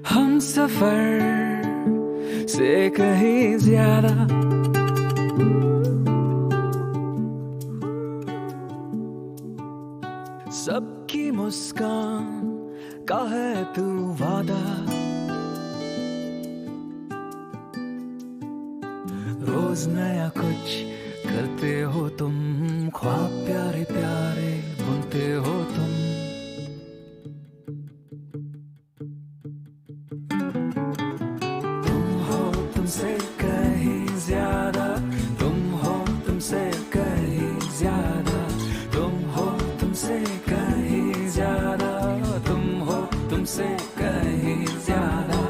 हम सफर से कहीं ज्यादा सबकी मुस्कान का है तू वादा। रोज नया कुछ करते हो तुम, ख्वाब प्यारे प्यारे बुनते हो तुम। तुम हो तुमसे कहीं ज्यादा, तुम हो तुमसे कहीं ज्यादा, तुम हो तुमसे कहीं ज्यादा, तुम हो तुमसे कहीं ज्यादा।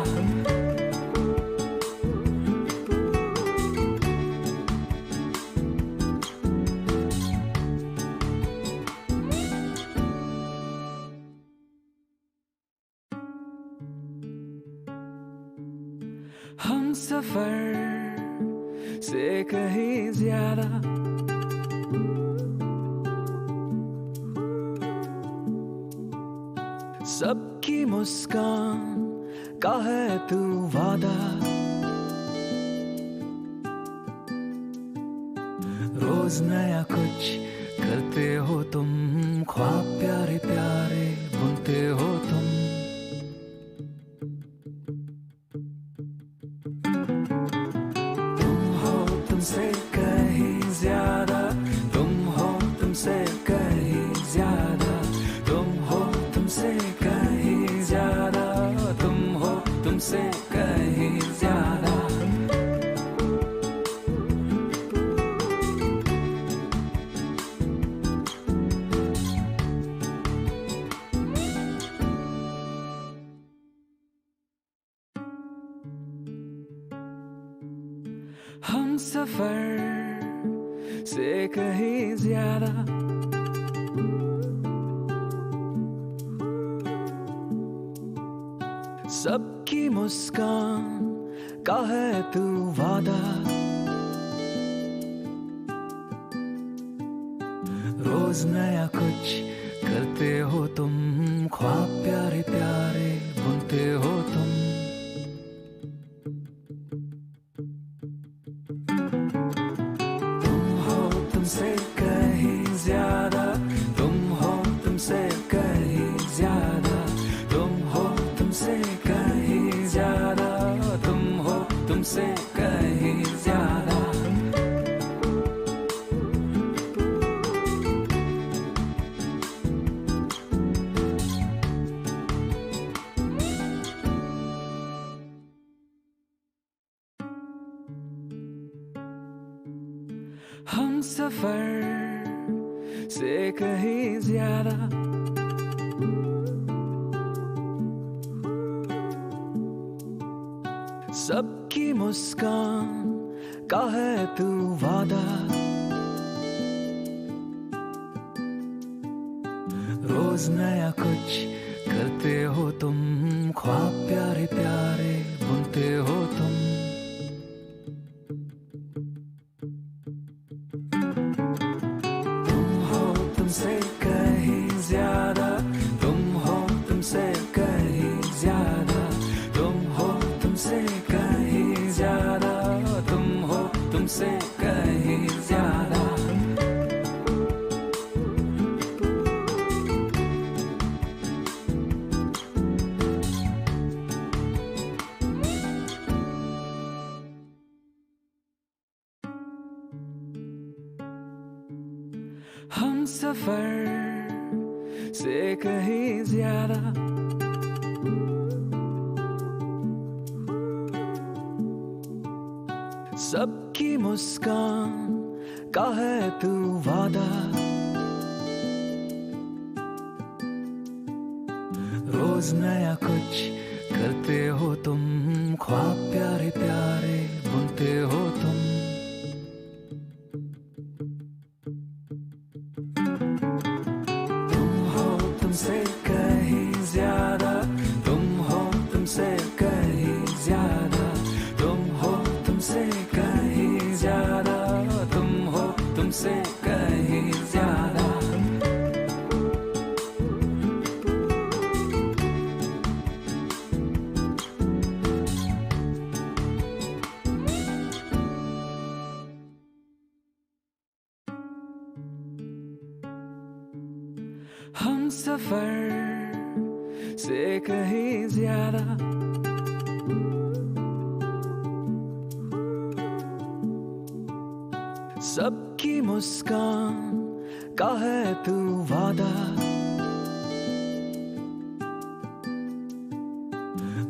हम सफर से कहीं ज्यादा सबकी मुस्कान का है तू वादा। रोज नया कुछ करते हो तुम, ख्वाब प्यारे प्यारे बुनते हो तुम। तुम हो तुमसे कहीं ज्यादा, तुम हो तुमसे कहीं ज्यादा, तुम हो तुमसे कहीं ज्यादा, तुम हो तुमसे कहीं ज्यादा। हम सफर से कहीं ज्यादा सबकी मुस्कान का है तू वादा। रोज नया कुछ करते हो तुम, ख्वाब प्यारे प्यारे बुनते हो तुम। तुम हो तुमसे कहीं ज्यादा, तुम हो तुमसे कहीं ज्यादा, तुम हो तुमसे कहीं ज्यादा, तुम हो तुमसे कहीं ज्यादा। हम सफर से कहीं ज्यादा सबकी मुस्कान का है तू वादा। रोज नया कुछ करते हो तुम, ख्वाब प्यारे प्यारे बुनते हो तुम। तुम हो तुमसे कहीं ज्यादा, तुम हो तुमसे कहीं ज्यादा, तुम हो तुमसे कहीं ज्यादा, तुम हो तुमसे कहीं ज्यादा। हम सफर से कहीं ज्यादा सबकी मुस्कान का है तू वादा। रोज नया कुछ करते हो तुम, ख्वाब प्यारे प्यारे बुनते हो तुम। तुम हो तुमसे कहीं ज्यादा, तुम हो तुमसे कहीं ज्यादा, तुम हो तुमसे कहीं ज्यादा, तुम हो तुमसे कहीं ज्यादा। हम सफर से कहीं ज्यादा सबकी मुस्कान का है तू वादा,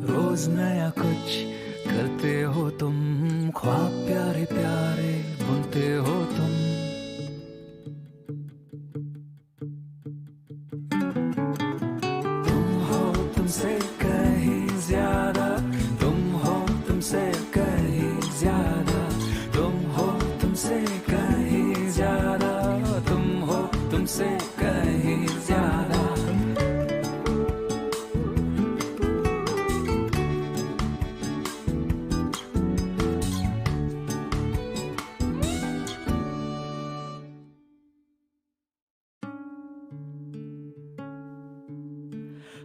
रोज नया कुछ करते हो तुम, ख्वाब प्यारे प्यारे बुनते हो तुम। तुम हो तुमसे कहीं ज्यादा, तुम हो तुमसे कहीं ज्यादा, तुम हो तुमसे कहीं ज्यादा, तुम हो तुमसे कहीं ज्यादा।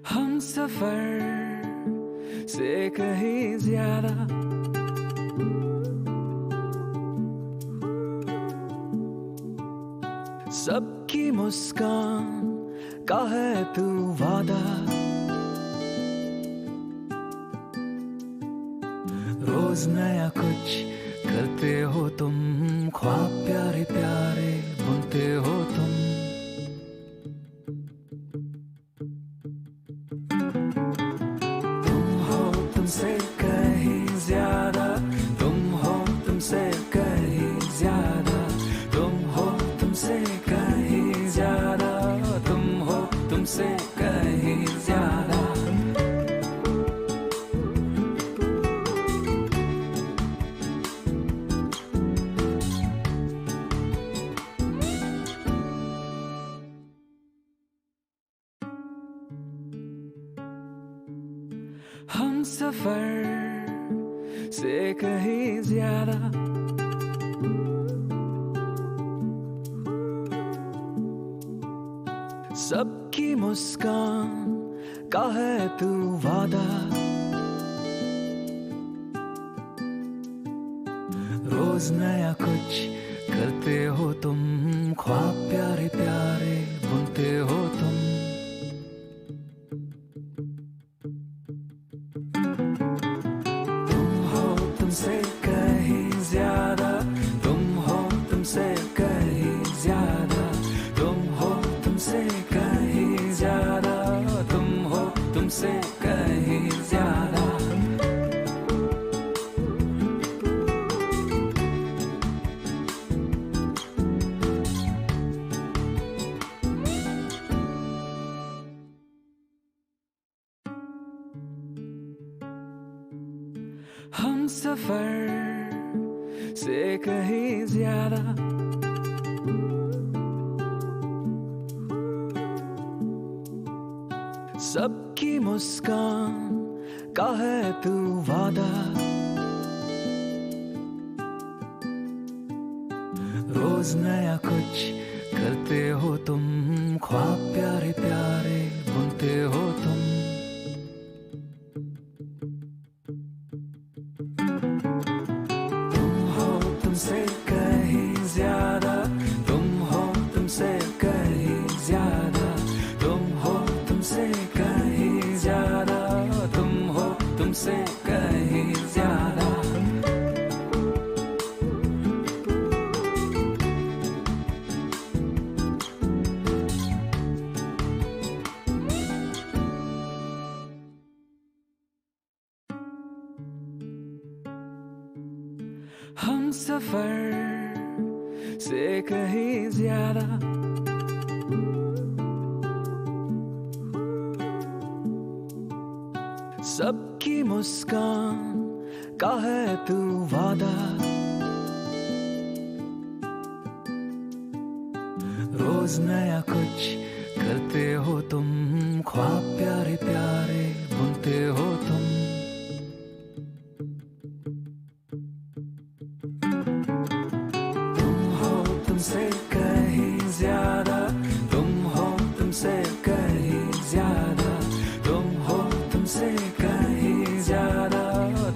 हम सफर से कहीं ज्यादा सबकी मुस्कान का है तू वादा, रोज नया कुछ करते हो तुम, ख्वाब प्यारे प्यारे बुनते हो तुम। तुम हो तुमसे कहीं ज्यादा, तुम हो तुमसे कहीं ज्यादा, तुम हो तुमसे कहीं ज्यादा, तुम हो तुमसे कहीं ज्यादा। हम सफर से कहीं ज्यादा सबकी मुस्कान का है तू वादा, रोज नया कुछ करते हो तुम, ख्वाब प्यारे प्यारे बुनते हो तुम। तुम हो तुमसे कहीं ज्यादा, तुम हो तुमसे कहीं ज्यादा, तुम हो तुमसे कहीं ज्यादा, तुम हो तुमसे कहीं ज्यादा। हम सफर से कहीं ज्यादा सबकी मुस्कान का है तू वादा, रोज नया कुछ करते हो तुम, ख्वाब प्यारे प्यारे बुनते हो तुम। तुम हो तुमसे कहीं ज्यादा, तुम हो तुमसे कहीं ज्यादा, तुम हो तुमसे कहीं ज्यादा, तुम हो तुमसे कहीं ज्यादा। हम सफर से कहीं ज्यादा सबकी मुस्कान का है तू वादा, रोज नया कुछ करते हो तुम, ख्वाब प्यारे प्यारे बुनते हो तुम। तुम हो तुमसे कहीं ज्यादा, तुम हो तुमसे कहीं ज्यादा, तुम हो तुमसे कहीं ज्यादा,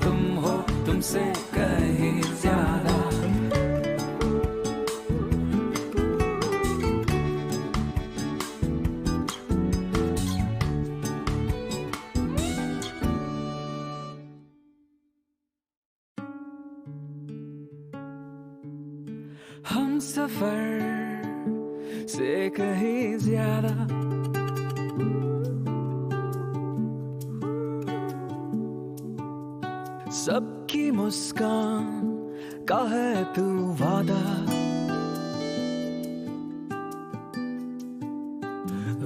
तुम हो तुमसे कहीं ज्यादा। हम सफर से कहीं ज्यादा सबकी मुस्कान का है तू वादा,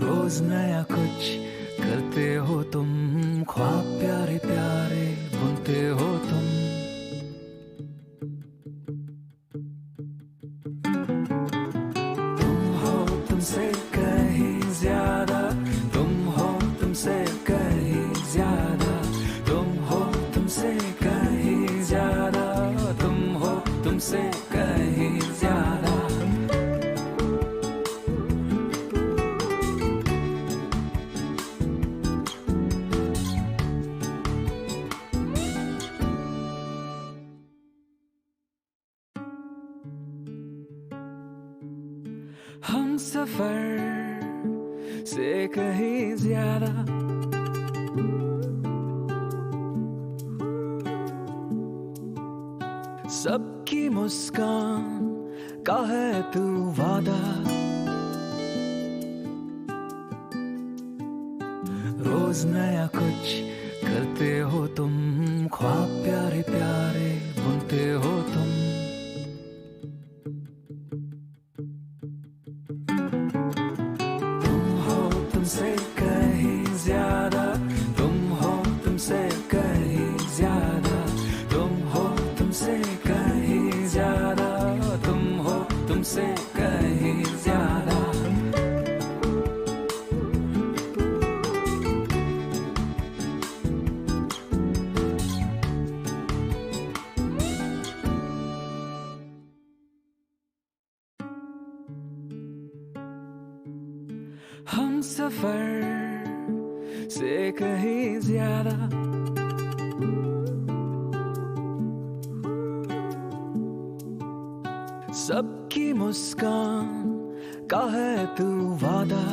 रोज नया कुछ करते हो तुम, ख्वाब प्यारे प्यारे बुनते हो तुम। तुम हो तुमसे कहीं ज्यादा, तुम हो तुमसे कहीं ज्यादा, तुम हो तुमसे कहीं ज्यादा, तुम हो तुमसे कहीं ज्यादा। हम सफर से कहीं ज्यादा सबकी मुस्कान का है तू वादा, रोज नया कुछ करते हो तुम, ख्वाब प्यारे प्यारे बुनते हो तुम। तुम हो तुमसे कहीं ज्यादा, तुम हो तुमसे कहीं ज्यादा, तुम हो तुमसे कहीं ज्यादा, तुम हो तुमसे कहीं ज्यादा। हम सफर से कहीं ज्यादा सबकी मुस्कान का है तू वादा,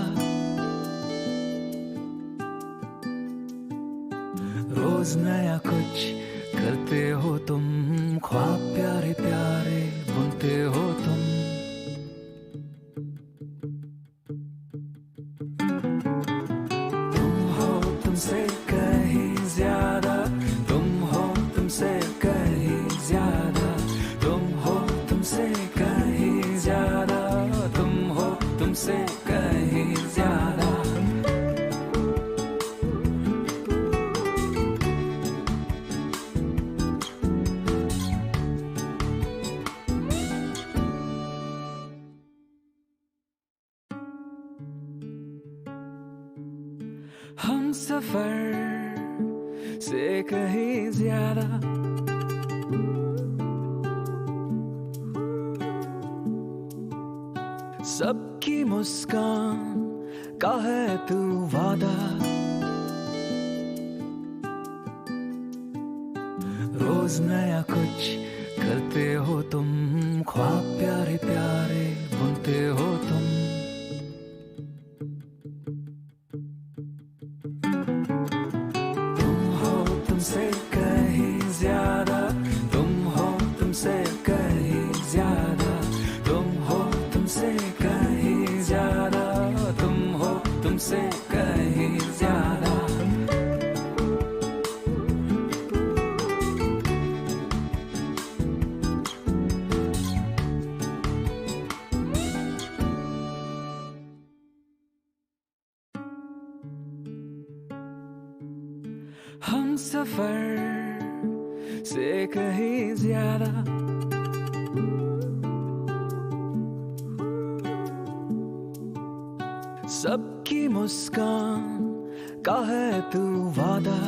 रोज नया कुछ करते हो तुम, ख्वाब प्यारे प्यारे बुनते हो तुम। तुम हो तुमसे कहीं ज्यादा, तुम हो तुमसे कहीं ज्यादा, तुम हो तुमसे कहीं ज्यादा, तुम हो तुमसे कहीं ज्यादा। हम सफर से कहीं ज्यादा सबकी मुस्कान का है तू वादा, रोज नया कुछ करते हो तुम, ख्वाब प्यारे प्यारे बुनते हो तुम। तुम हो तुमसे कहीं ज्यादा, तुम हो तुमसे कहीं ज्यादा, तुम हो तुमसे कहीं ज्यादा, तुम हो तुमसे कहीं ज्यादा। हम सफर से कहीं ज्यादा सबकी मुस्कान का है तू वादा।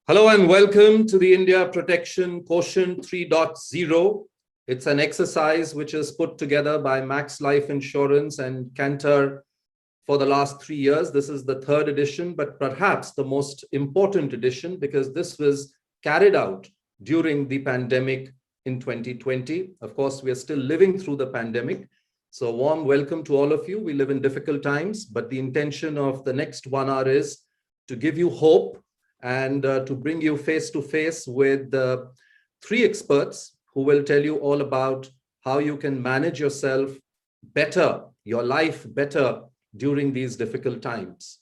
Hello and welcome to the India Protection Quotient 3.0. It's an exercise which is put together by Max Life Insurance and Cantor for the last 3 years. This is the third edition, but perhaps the most important edition because this was carried out during the pandemic in 2020. Of course, we are still living through the pandemic. So warm welcome to all of you. We live in difficult times, but the intention of the next 1 hour is to give you hope and to bring you face to face with three experts who will tell you all about how you can manage yourself better, your life better during these difficult times.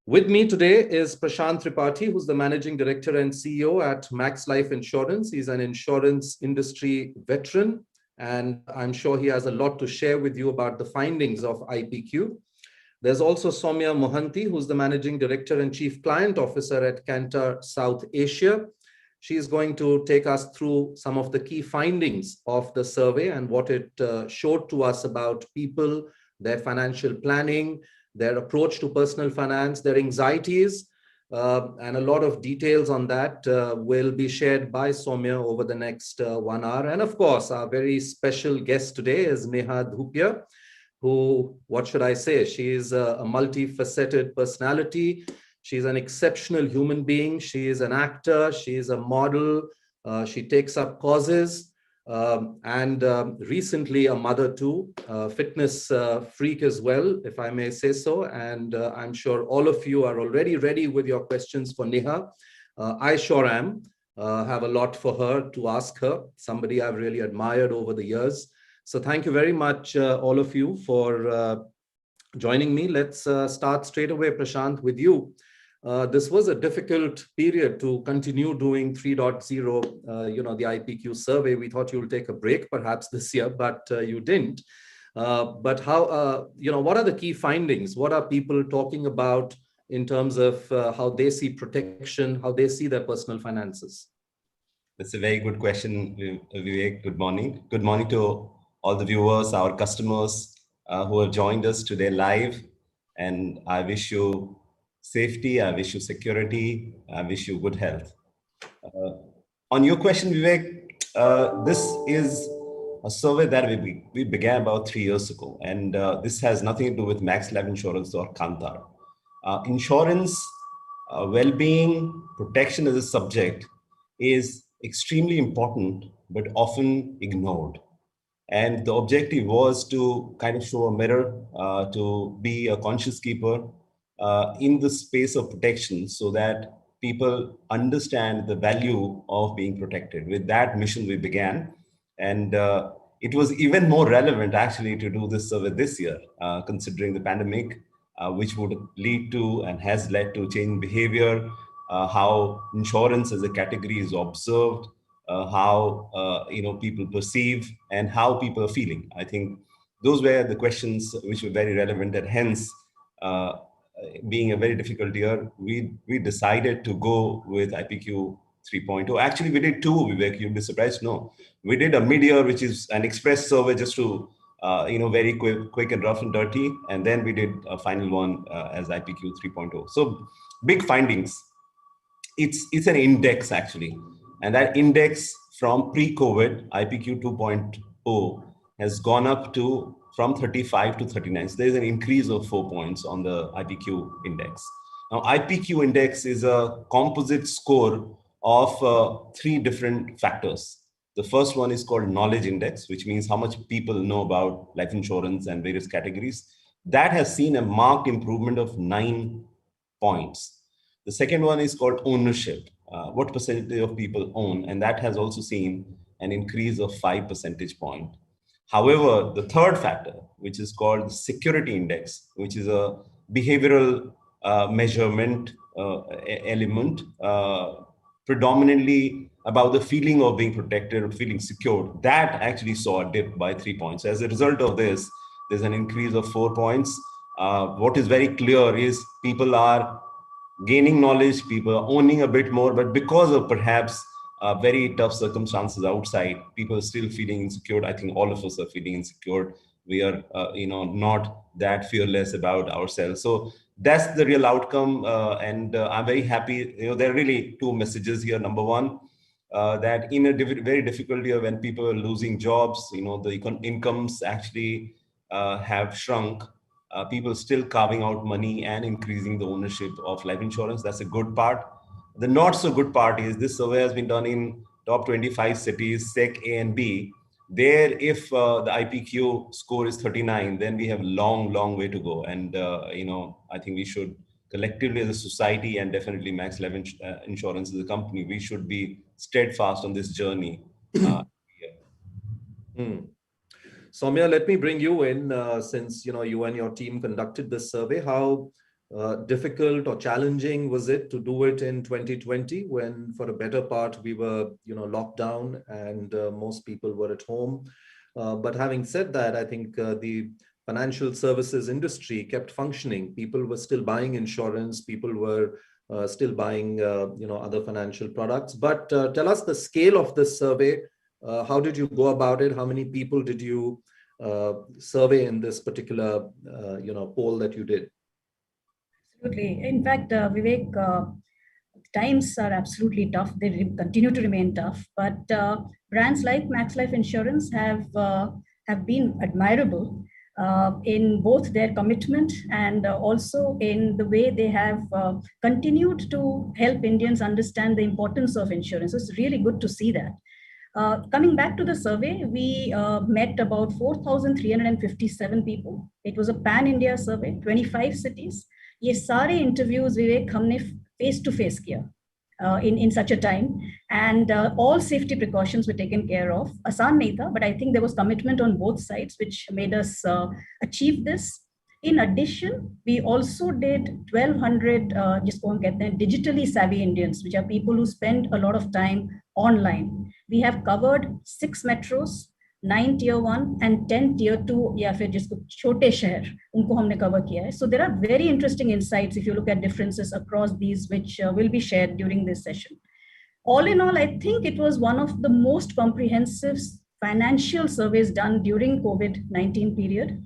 With me today is Prashant Tripathi, who's the Managing Director and CEO at Max Life Insurance. He's an insurance industry veteran, and I'm sure he has a lot to share with you about the findings of IPQ. There's also Soumya Mohanty, who's the Managing Director and Chief Client Officer at Cantor South Asia. She's going to take us through some of the key findings of the survey and what it showed to us about people, their financial planning, their approach to personal finance, their anxieties, and a lot of details on that will be shared by Soumya over the next 1 hour. And of course, our very special guest today is Neha Dhupia, who, what should I say? She is a multifaceted personality. She's an exceptional human being. She is an actor. She is a model. She takes up causes. And recently a mother too, fitness freak as well, if I may say so. And I'm sure all of you are already ready with your questions for Neha. I sure am. Have a lot for her to ask her, somebody I've really admired over the years. So thank you very much, all of you, for joining me. Let's start straight away, Prashant, with you. This was a difficult period to continue doing 3.0, the IPQ survey. We thought you'll take a break perhaps this year, but you didn't. But how, what are the key findings? What are people talking about in terms of how they see protection, how they see their personal finances? That's a very good question, Vivek. Good morning. Good morning to all the viewers, our customers who have joined us today live. And I wish you safety, I wish you security, I wish you good health. On your question, Vivek, this is a survey that we began about 3 years ago. And this has nothing to do with Max Life Insurance or Kantar. Insurance, well-being, protection as a subject is extremely important, but often ignored. And the objective was to kind of show a mirror, to be a conscious keeper in the space of protection so that people understand the value of being protected. With that mission, we began. And it was even more relevant actually to do this survey this year, considering the pandemic, which would lead to and has led to change in behavior, how insurance as a category is observed, how people perceive and how people are feeling. I think those were the questions which were very relevant, and hence, being a very difficult year, we decided to go with IPQ 3.0. Actually, we did two, Vivek. You'd be surprised. No, we did a mid-year, which is an express survey, just to very quick and rough and dirty, and then we did a final one as IPQ 3.0. So big findings. It's an index actually, and that index from pre-COVID IPQ 2.0 has gone up to from 35 to 39. So there's an increase of 4 points on the IPQ index. Now, IPQ index is a composite score of 3 different factors. The first one is called knowledge index, which means how much people know about life insurance and various categories. That has seen a marked improvement of 9 points. The second one is called ownership. What percentage of people own? And that has also seen an increase of 5 percentage points. However, the third factor, which is called the security index, which is a behavioral measurement element, predominantly about the feeling of being protected or feeling secure, that actually saw a dip by 3 points. As a result of this, there's an increase of 4 points. What is very clear is people are gaining knowledge, people are owning a bit more, but because of perhaps very tough circumstances outside, people are still feeling insecure. I think all of us are feeling insecure. We are, not that fearless about ourselves. So that's the real outcome, and I'm very happy. There are really 2 messages here. Number one, that in a very difficult year when people are losing jobs, the incomes actually have shrunk. people still carving out money and increasing the ownership of life insurance. That's a good part. The not so good part is this survey has been done in top 25 cities, SEC A and B. There, if the IPQ score is 39, then we have a long, long way to go. And, I think we should collectively as a society, and definitely Max Life Insurance as a company, we should be steadfast on this journey. Yeah. Soumya, let me bring you in since you and your team conducted this survey. How difficult or challenging was it to do it in 2020 when, for a better part, we were locked down and most people were at home? But having said that, I think the financial services industry kept functioning. People were still buying insurance. People were still buying other financial products. But tell us the scale of this survey. How did you go about it? How many people did you survey in this particular poll that you did? Absolutely. In fact, Vivek, times are absolutely tough. They continue to remain tough. But brands like Max Life Insurance have been admirable in both their commitment and also in the way they have continued to help Indians understand the importance of insurance. So it's really good to see that. Coming back to the survey, we met about 4,357 people. It was a pan-India survey, 25 cities. ये सारे interviews विवेक हमने face to face किया in such a time, and all safety precautions were taken care of. आसान नहीं था, but I think there was commitment on both sides, which made us achieve this. In addition, we also did 1,200 जिसको हम कहते हैं digitally savvy Indians, which are people who spend a lot of time online. We have covered 6 metros, 9 tier 1 and 10 tier 2 या फिर जिसको छोटे शहर उनको हमने cover किया है. So there are very interesting insights if you look at differences across these, which will be shared during this session. All in all, I think it was one of the most comprehensive financial surveys done during COVID-19 period.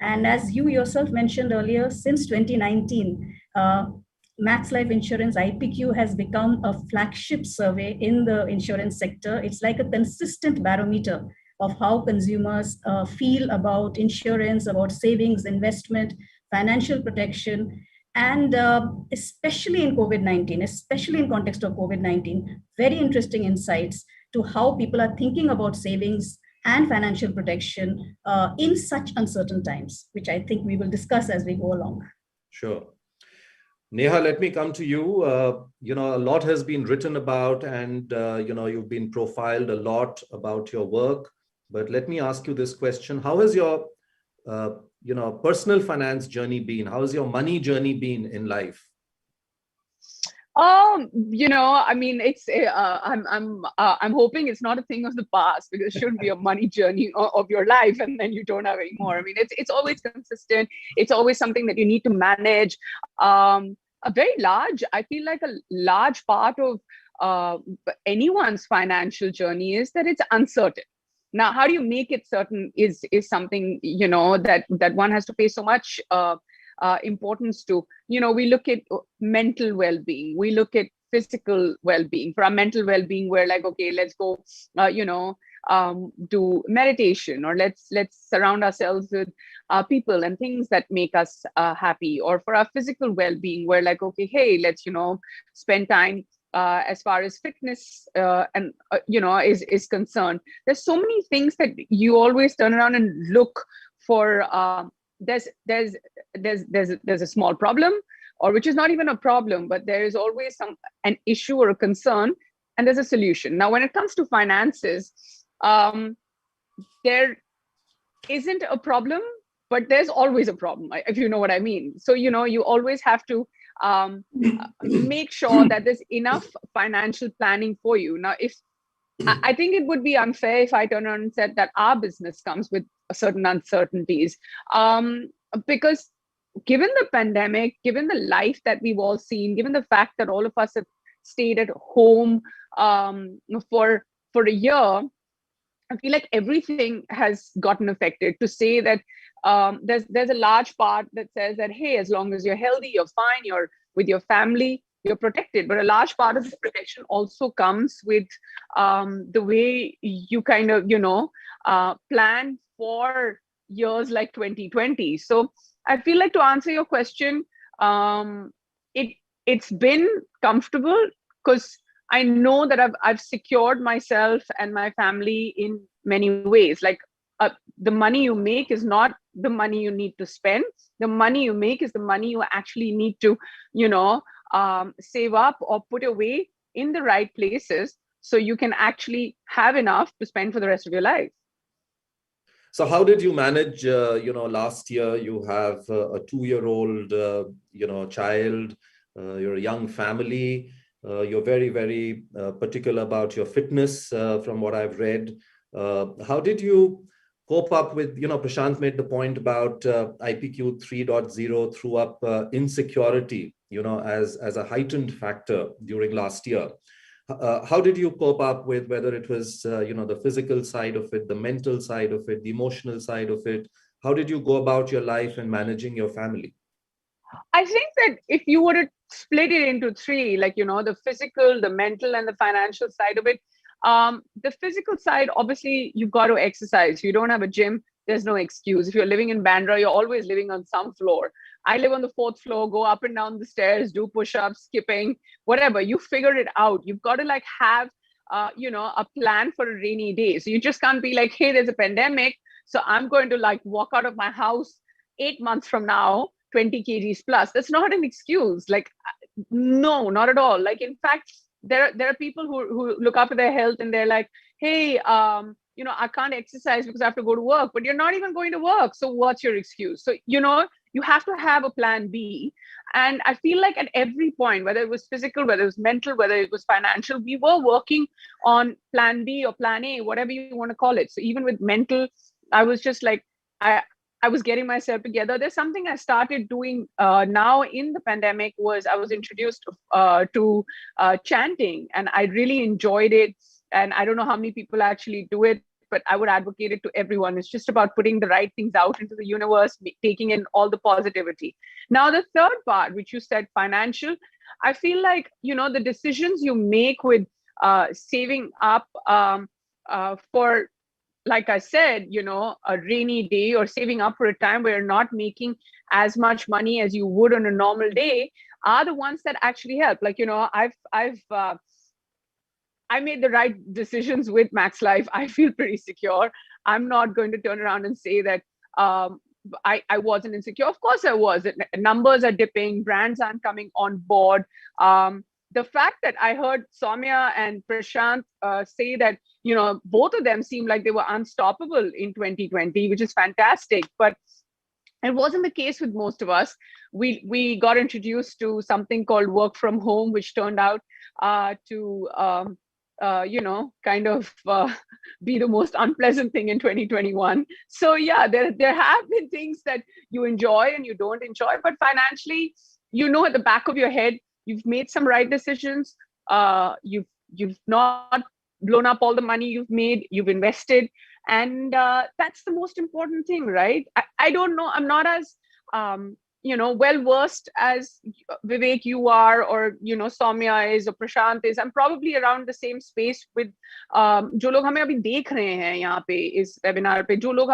And as you yourself mentioned earlier, since 2019, Max Life Insurance IPQ has become a flagship survey in the insurance sector. It's like a consistent barometer of how consumers feel about insurance, about savings, investment, financial protection, and especially in COVID-19, especially in context of COVID-19, very interesting insights to how people are thinking about savings and financial protection in such uncertain times, which I think we will discuss as we go along. Sure. Neha, let me come to you. A lot has been written about, and you've been profiled a lot about your work. But let me ask you this question: how has your personal finance journey been? How has your money journey been in life? I mean, it's I'm hoping it's not a thing of the past, because it shouldn't be a money journey of your life and then you don't have any more. I mean, it's always consistent. It's always something that you need to manage. A very large, I feel like a large part of anyone's financial journey is that it's uncertain. Now, how do you make it certain is something, that one has to pay so much importance to. We look at mental well-being, we look at physical well-being. For our mental well-being, we're like, okay, let's go do meditation, or let's surround ourselves with people and things that make us happy. Or for our physical well-being, we're like, okay, hey, let's spend time as far as fitness and is concerned. There's so many things that you always turn around and look for. There's a small problem, or which is not even a problem, but there is always an issue or a concern, and there's a solution. Now, when it comes to finances, there isn't a problem, but there's always a problem, if you know what I mean. So you always have to make sure that there's enough financial planning for you. Now, if I think it would be unfair if I turn around and said that our business comes with certain uncertainties, because given the pandemic, given the life that we've all seen, given the fact that all of us have stayed at home for a year, I feel like everything has gotten affected. To say that there's a large part that says that, hey, as long as you're healthy, you're fine, you're with your family, you're protected. But a large part of the protection also comes with the way you kind of, plan for years like 2020. So I feel like, to answer your question, it's been comfortable because I know that I've secured myself and my family in many ways. Like, the money you make is not the money you need to spend. The money you make is the money you actually need to, save up or put away in the right places, so you can actually have enough to spend for the rest of your life. So how did you manage, last year you have a 2-year-old, child, you're a young family, you're very, very particular about your fitness, from what I've read. How did you cope up with, Prashant made the point about IPQ 3.0 threw up insecurity, as a heightened factor during last year. How did you cope up with, whether it was, the physical side of it, the mental side of it, the emotional side of it? How did you go about your life and managing your family? I think that if you were to split it into three, like, the physical, the mental, and the financial side of it, the physical side, obviously, you've got to exercise. You don't have a gym, there's no excuse. If you're living in Bandra, you're always living on some floor. I live on the 4th floor, go up and down the stairs, do push-ups, skipping, whatever. You figure it out. You've got to have, a plan for a rainy day. So you just can't be like, hey, there's a pandemic, so I'm going to walk out of my house 8 months from now, 20 kgs plus. That's not an excuse. No, not at all. In fact, there are people who look after their health and they're like, hey, I can't exercise because I have to go to work, but you're not even going to work. So what's your excuse? So, you have to have a plan B. And I feel like at every point, whether it was physical, whether it was mental, whether it was financial, we were working on plan B or plan A, whatever you want to call it. So even with mental, I was just I was getting myself together. There's something I started doing now in the pandemic, was I was introduced to chanting, and I really enjoyed it. And I don't know how many people actually do it, but I would advocate it to everyone. It's just about putting the right things out into the universe, taking in all the positivity. Now, the third part, which you said, financial, I feel like, the decisions you make with saving up for, like I said, a rainy day, or saving up for a time where you're not making as much money as you would on a normal day, are the ones that actually help. I made the right decisions with Max Life. I feel pretty secure. I'm not going to turn around and say that I wasn't insecure. Of course I was. Numbers are dipping, brands aren't coming on board. The fact that I heard Soumya and Prashant say that, both of them seemed like they were unstoppable in 2020, which is fantastic. But it wasn't the case with most of us. We got introduced to something called work from home, which turned out to be the most unpleasant thing in 2021. So yeah, there have been things that you enjoy and you don't enjoy, but financially, at the back of your head, you've made some right decisions. You've not blown up all the money you've made, you've invested, and that's the most important thing, right? I don't know, I'm not as well versed as Vivek you are, or Soumya is, or Prashant is. I'm probably around the same space with जो लोग हमें अभी देख रहे हैं यहाँ पे इस वेबिनार पे, जो लोग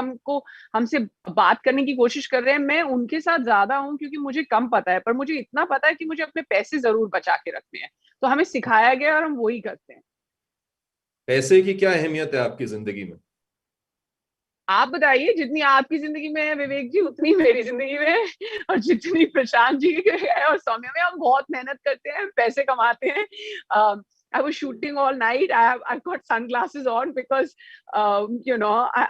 हमसे बात करने की कोशिश कर रहे हैं, मैं उनके साथ ज्यादा हूँ, क्योंकि मुझे कम पता है, पर मुझे इतना पता है कि मुझे अपने पैसे जरूर बचा के रखने हैं। तो हमें सिखाया गया और हम वही करते हैं। पैसे की क्या अहमियत है आपकी जिंदगी में? आप बताइए, जितनी आपकी जिंदगी में है विवेक जी, उतनी मेरी जिंदगी में है, और जितनी प्रशांत जी की है और सौम्या में, हम बहुत मेहनत करते हैं, पैसे कमाते हैं। I was shooting all night. I've got sunglasses on because I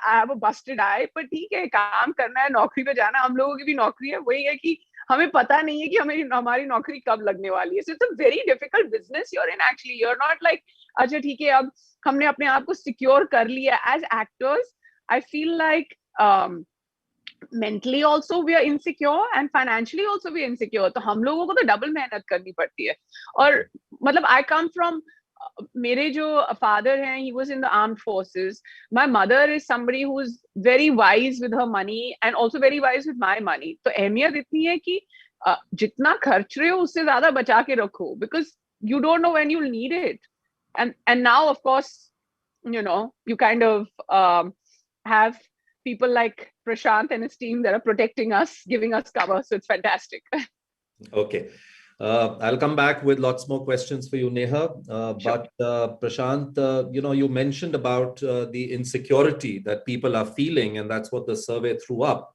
have a busted eye. पर ठीक है, काम करना है, नौकरी पे जाना, हम लोगों की भी नौकरी है। वही है कि हमें पता नहीं है कि हमारी नौकरी कब लगने वाली है। So it's a very difficult business you're in actually. You're not like, अच्छा ठीक है, अब हमने अपने आप को secure कर लिया। As actors, I feel like mentally also we are insecure and financially also we are insecure. तो हम लोगों को तो डबल मेहनत करनी पड़ती है। और मतलब I come from, मेरे जो father हैं, he was in the armed forces. My mother is somebody who is very wise with her money and also very wise with my money. तो अहमियत इतनी है कि जितना खर्च रहे हो उससे ज्यादा बचा के रखो, because you don't know when you'll need it. And now of course, you kind of have people like Prashant and his team that are protecting us, giving us cover. So it's fantastic. Okay. I'll come back with lots more questions for you, Neha. Sure. But Prashant, you mentioned about the insecurity that people are feeling, and that's what the survey threw up.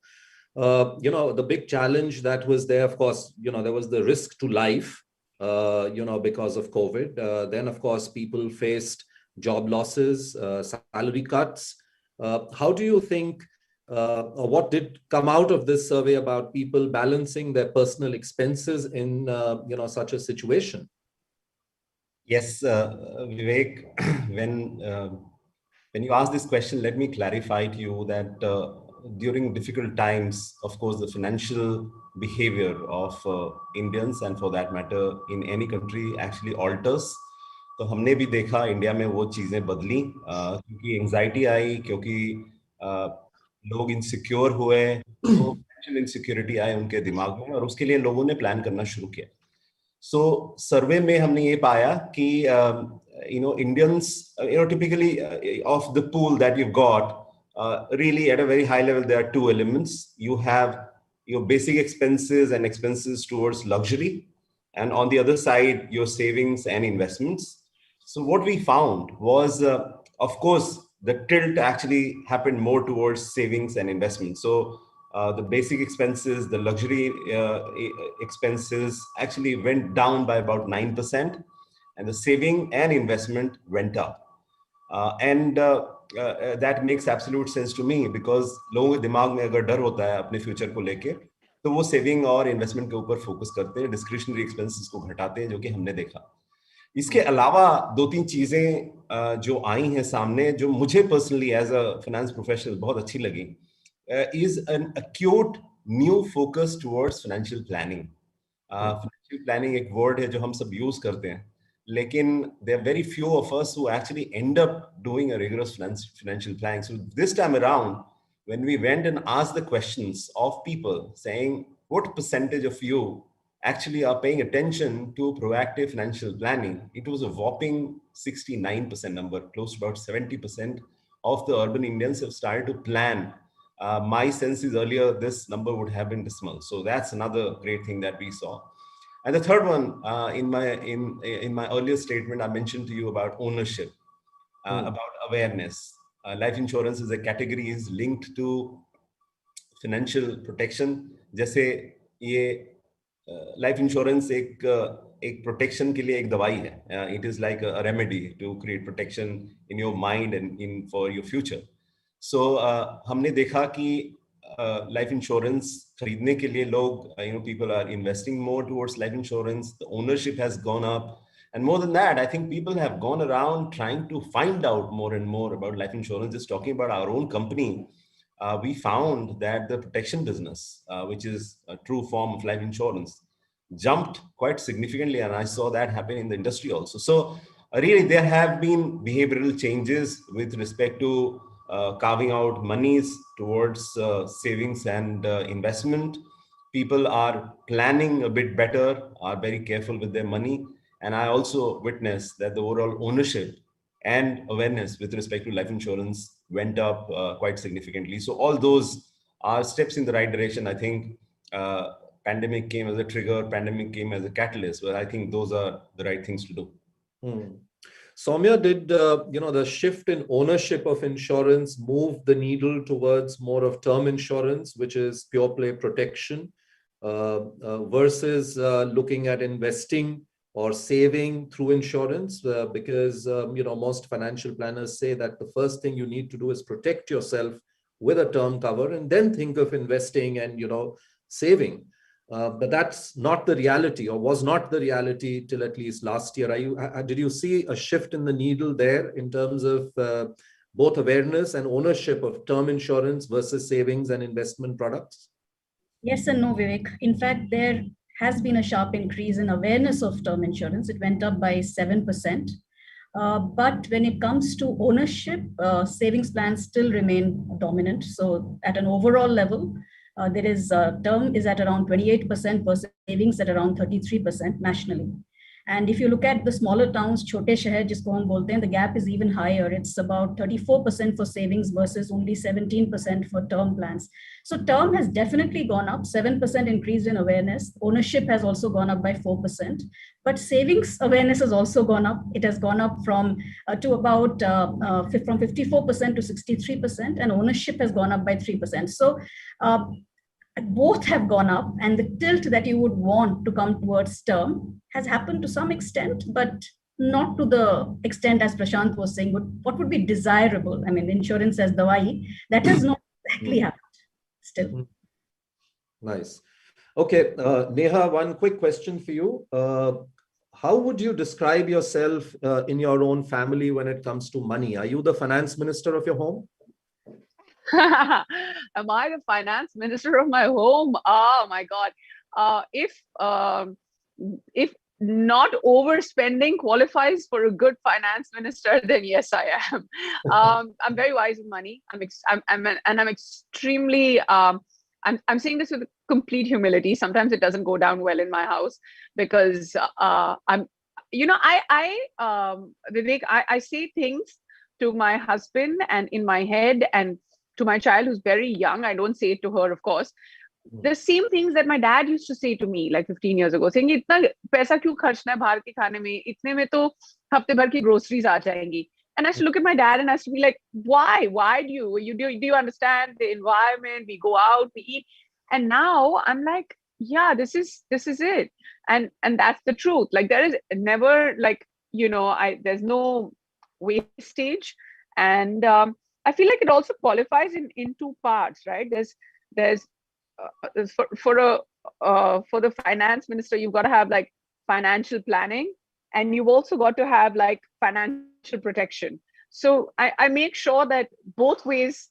The big challenge that was there, of course, there was the risk to life, because of COVID. Then, of course, people faced job losses, salary cuts. How do you think, or what did come out of this survey about people balancing their personal expenses in, such a situation? Yes, Vivek, when you ask this question, let me clarify to you that during difficult times, of course, the financial behavior of Indians, and for that matter, in any country actually alters. तो हमने भी देखा India में वो चीजें बदली क्योंकि anxiety आई, क्योंकि लोग इनसिक्योर हुए, तो फाइनेंशियल इनसिक्योरिटी आई उनके दिमाग में, और उसके लिए लोगों ने प्लान करना शुरू किया. सो सर्वे में हमने ये पाया कि Indians, typically of the pool that you've got, really at a very high level, there are two elements. You have your basic expenses and expenses towards luxury, and on the other side, your savings and investments. So what we found was, of course, the tilt actually happened more towards savings and investments. So the basic expenses, the luxury expenses actually went down by about 9%, and the saving and investment went up. And that makes absolute sense to me, because लोगों के दिमाग में अगर डर होता है अपने future को लेके, तो वो सेविंग और इन्वेस्टमेंट के ऊपर फोकस करते हैं, डिस्क्रिशनरी एक्सपेंसेस को घटाते हैं, जो कि हमने देखा. इसके अलावा दो तीन चीजें जो आई हैं सामने, जो मुझे personally as a finance professional बहुत अच्छी लगी, is an acute new focus towards financial planning. Financial planning एक word है जो हम सब use करते हैं, लेकिन there are very few of us who actually end up doing a rigorous financial planning. So this time around, when we went and asked the questions of people saying, what percentage of you actually are paying attention to proactive financial planning, it was a whopping 69% number, close to about 70% of the urban Indians have started to plan. My sense is earlier this number would have been dismal. So that's another great thing that we saw. And the third one, in my earlier statement, I mentioned to you about ownership, about awareness. Life insurance as a category is linked to financial protection. जैसे ये life insurance एक protection के लिए एक दवाई है. It is like a remedy to create protection in your mind and for your future. So हमने देखा कि life insurance खरीदने के लिए लोग, people are investing more towards life insurance. The ownership has gone up. And more than that, I think people have gone around trying to find out more and more about life insurance. Just talking about our own company, we found that the protection business, which is a true form of life insurance, jumped quite significantly. And I saw that happen in the industry also. So really, there have been behavioral changes with respect to carving out monies towards savings and investment. People are planning a bit better, are very careful with their money. And I also witnessed that the overall ownership and awareness with respect to life insurance went up quite significantly. So all those are steps in the right direction. I think pandemic came as a trigger, pandemic came as a catalyst, but I think those are the right things to do. Soumya, did the shift in ownership of insurance move the needle towards more of term insurance, which is pure play protection, versus looking at investing or saving through insurance? Because most financial planners say that the first thing you need to do is protect yourself with a term cover, and then think of investing and saving. But that's not the reality, or was not the reality till at least last year. Did you see a shift in the needle there in terms of both awareness and ownership of term insurance versus savings and investment products? Yes and no, Vivek. In fact, there has been a sharp increase in awareness of term insurance. It went up by 7%. But when it comes to ownership, savings plans still remain dominant. So at an overall level, there is term is at around 28% versus savings at around 33% nationally. And if you look at the smaller towns, chote shahar jisko hum bolte hain, the gap is even higher. It's about 34% for savings versus only 17% for term plans. So term has definitely gone up, 7% increase in awareness. Ownership has also gone up by 4%, but savings awareness has also gone up. It has gone up from to about from 54% to 63%, and ownership has gone up by 3%. So both have gone up, and the tilt that you would want to come towards term has happened to some extent, but not to the extent as Prashant was saying. What would be desirable? I mean, insurance as dawai, that has not exactly happened still. Nice. Okay, Neha, one quick question for you. How would you describe yourself in your own family when it comes to money? Are you the finance minister of your home? Am I the finance minister of my home? Oh my God. If not overspending qualifies for a good finance minister, then yes, I am. I'm very wise with money. I'm extremely. I'm saying this with complete humility. Sometimes it doesn't go down well in my house because Vivek, I say things to my husband and in my head, and to my child who's very young. I don't say it to her, of course. The same things that my dad used to say to me like 15 years ago, saying, "Itna paisa kyun kharchna hai bahar ke khane mein? Itne mein to hafte bhar ki groceries aa jayengi." And I used to look at my dad and I used to be like, "Why? Why do you understand the environment? We go out, we eat." And now I'm like, yeah, this is it. And that's the truth. Like there is never there's no wastage. And I feel like it also qualifies in two parts, right? There's for the finance minister, you've got to have like financial planning, and you've also got to have like financial protection. So I make sure that both ways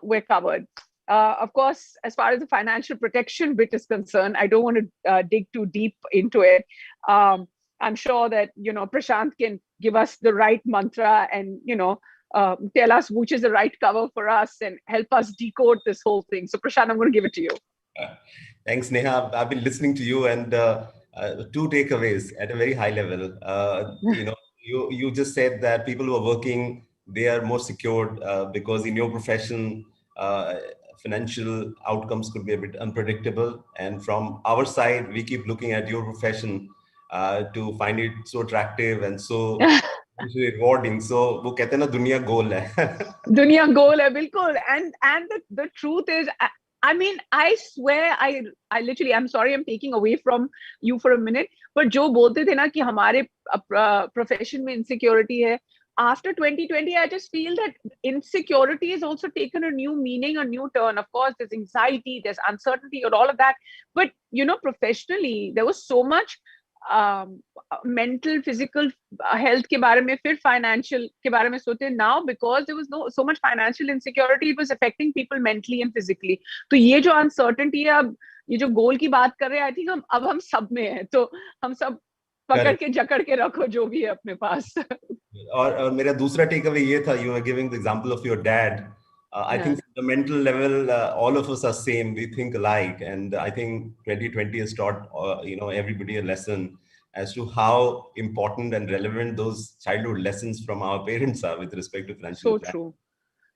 we're covered. Of course, as far as the financial protection bit is concerned, I don't want to dig too deep into it. I'm sure that Prashant can give us the right mantra and tell us which is the right cover for us and help us decode this whole thing. So Prashant, I'm going to give it to you. Thanks, Neha. I've been listening to you, and two takeaways at a very high level. You just said that people who are working, they are more secured because in your profession, financial outcomes could be a bit unpredictable. And from our side, we keep looking at your profession to find it so attractive and so rewarding. So वो कहते हैं ना दुनिया गोल है. दुनिया गोल है बिल्कुल. And the truth is, I mean, I swear, I literally, I'm sorry, I'm taking away from you for a minute, but जो बोलते थे ना कि हमारे profession में insecurity है, after 2020, I just feel that insecurity has also taken a new meaning, a new turn. Of course, there's anxiety, there's uncertainty, or all of that. But, professionally, there was so much mental, physical health ke baare mein, fir financial ke baare mein sote. Now, because there was so much financial insecurity, it was affecting people mentally and physically. So ye jo uncertainty hai, ye jo goal ki baat kar rahe hain, I think hum sab mein hai. So hum sab पकड़ के जकड़ के रखो जो भी है अपने पास. और मेरा दूसरा टेक अवे ये था, you were giving the example of your dad. I think at the mental level, all of us are same. We think alike, and I think 2020 has taught everybody a lesson as to how important and relevant those childhood lessons from our parents are with respect to financial planning.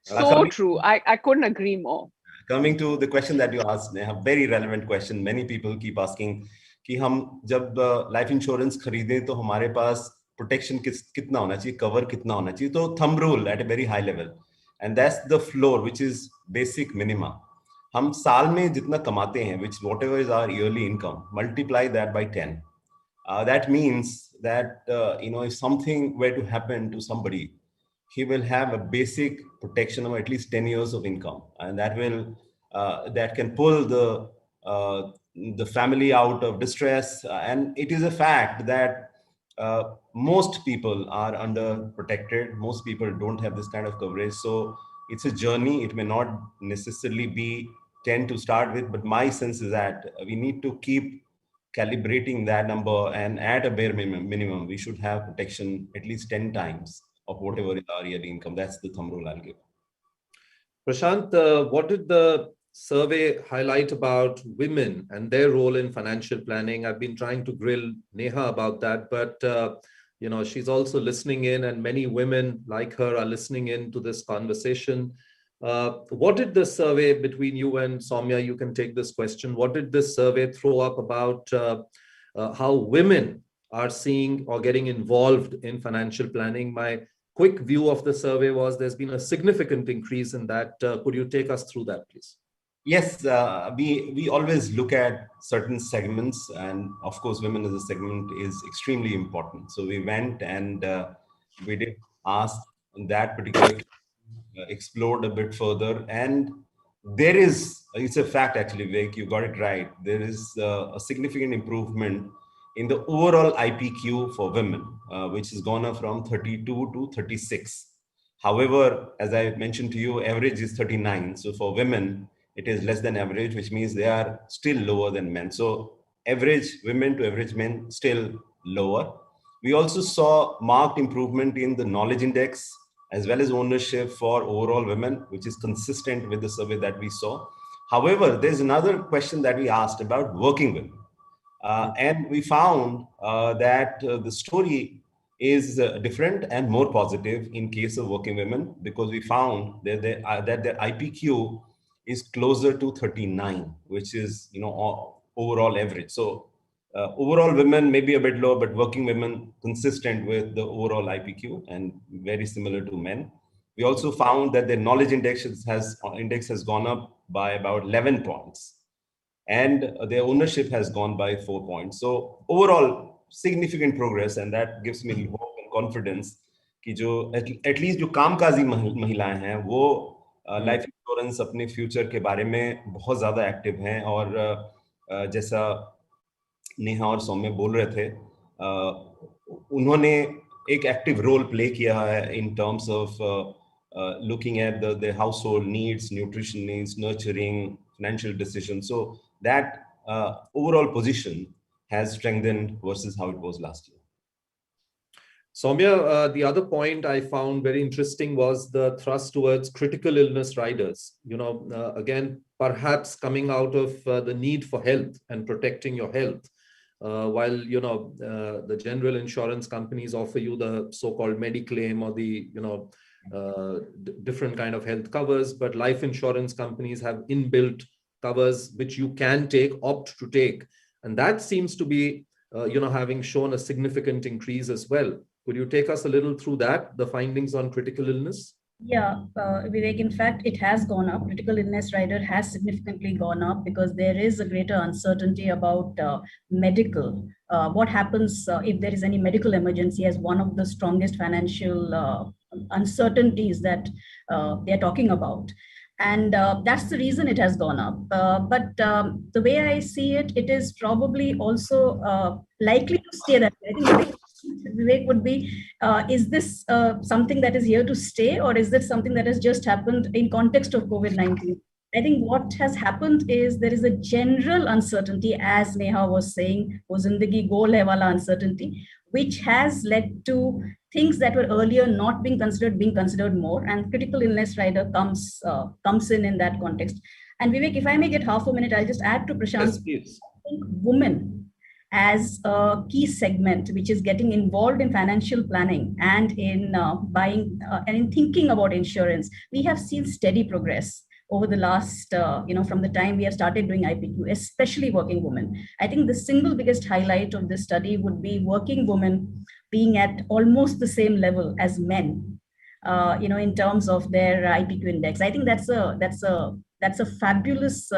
So true. I couldn't agree more. Coming to the question that you asked, a very relevant question. Many people keep asking कि हम जब life insurance खरीदें तो हमारे पास protection कितना होना चाहिए, cover कितना होना चाहिए. तो thumb rule at a very high level, and that's the floor which is basic minimum. हम साल में जितना कमाते हैं, which whatever is our yearly income, multiply that by 10. That means that if something were to happen to somebody, he will have a basic protection of at least 10 years of income, and that can pull the family out of distress. And it is a fact that most people are under protected. Most people don't have this kind of coverage. So it's a journey. It may not necessarily be 10 to start with, but my sense is that we need to keep calibrating that number, and at a bare minimum, we should have protection at least 10 times of whatever is our yearly income. That's the thumb rule I'll give. Prashant, what did the survey highlight about women and their role in financial planning. I've been trying to grill Neha about that, but she's also listening in, and many women like her are listening in to this conversation. What did the survey, between you and Soumya, you can take this question, what did this survey throw up about how women are seeing or getting involved in financial planning? My quick view of the survey was there's been a significant increase in that. Could you take us through that, please? Yes, we always look at certain segments, and of course, women as a segment is extremely important. So we went and we did ask on that particular, explored a bit further, and there is, it's a fact actually, Vivek, you got it right. There is a significant improvement in the overall IPQ for women, which has gone up from 32 to 36. However, as I mentioned to you, average is 39. So for women, it is less than average, which means they are still lower than men. So average women to average men still lower. We also saw marked improvement in the knowledge index as well as ownership for overall women, which is consistent with the survey that we saw. However, there's another question that we asked about working women. And we found that the story is different and more positive in case of working women, because we found that their IPQ is closer to 39, which is overall average. So overall women may be a bit low, but working women consistent with the overall IPQ and very similar to men. We also found that their knowledge index has gone up by about 11 points. And their ownership has gone by 4 points. So overall, significant progress, and that gives me hope and confidence कि जो at least जो कामकाजी महिलाएं हैं वो life insurance अपने future के बारे में बहुत ज़्यादा एक्टिव हैं, और जैसा नेहा और सौम्य बोल रहे थे, उन्होंने एक एक्टिव रोल प्ले किया है in terms of looking at the household needs, nutrition needs, nurturing, financial decisions. So that overall position has strengthened versus how it was last year. Soumya, the other point I found very interesting was the thrust towards critical illness riders. Again, perhaps coming out of the need for health and protecting your health, while the general insurance companies offer you the so-called Mediclaim or the different kind of health covers, but life insurance companies have inbuilt covers which you can opt to take, and that seems to be having shown a significant increase as well. Could you take us a little through that, the findings on critical illness? Yeah, Vivek, in fact, it has gone up. Critical illness rider has significantly gone up because there is a greater uncertainty about medical. What happens if there is any medical emergency as one of the strongest financial uncertainties that they are talking about. And that's the reason it has gone up. But the way I see it, it is probably also likely to stay that way. I think Vivek would be, is this something that is here to stay, or is this something that has just happened in context of COVID-19? I think what has happened is there is a general uncertainty, as Neha was saying, wo zindagi goal hai wala uncertainty, which has led to things that were earlier not being considered more, and critical illness rider comes in that context. And Vivek, if I may get half a minute, I'll just add to Prashant's. Yes, I think women as a key segment which is getting involved in financial planning and in buying and in thinking about insurance, we have seen steady progress over the last, from the time we have started doing IPQ, especially working women. I think the single biggest highlight of this study would be working women being at almost the same level as men, in terms of their IPQ index. I think that's a fabulous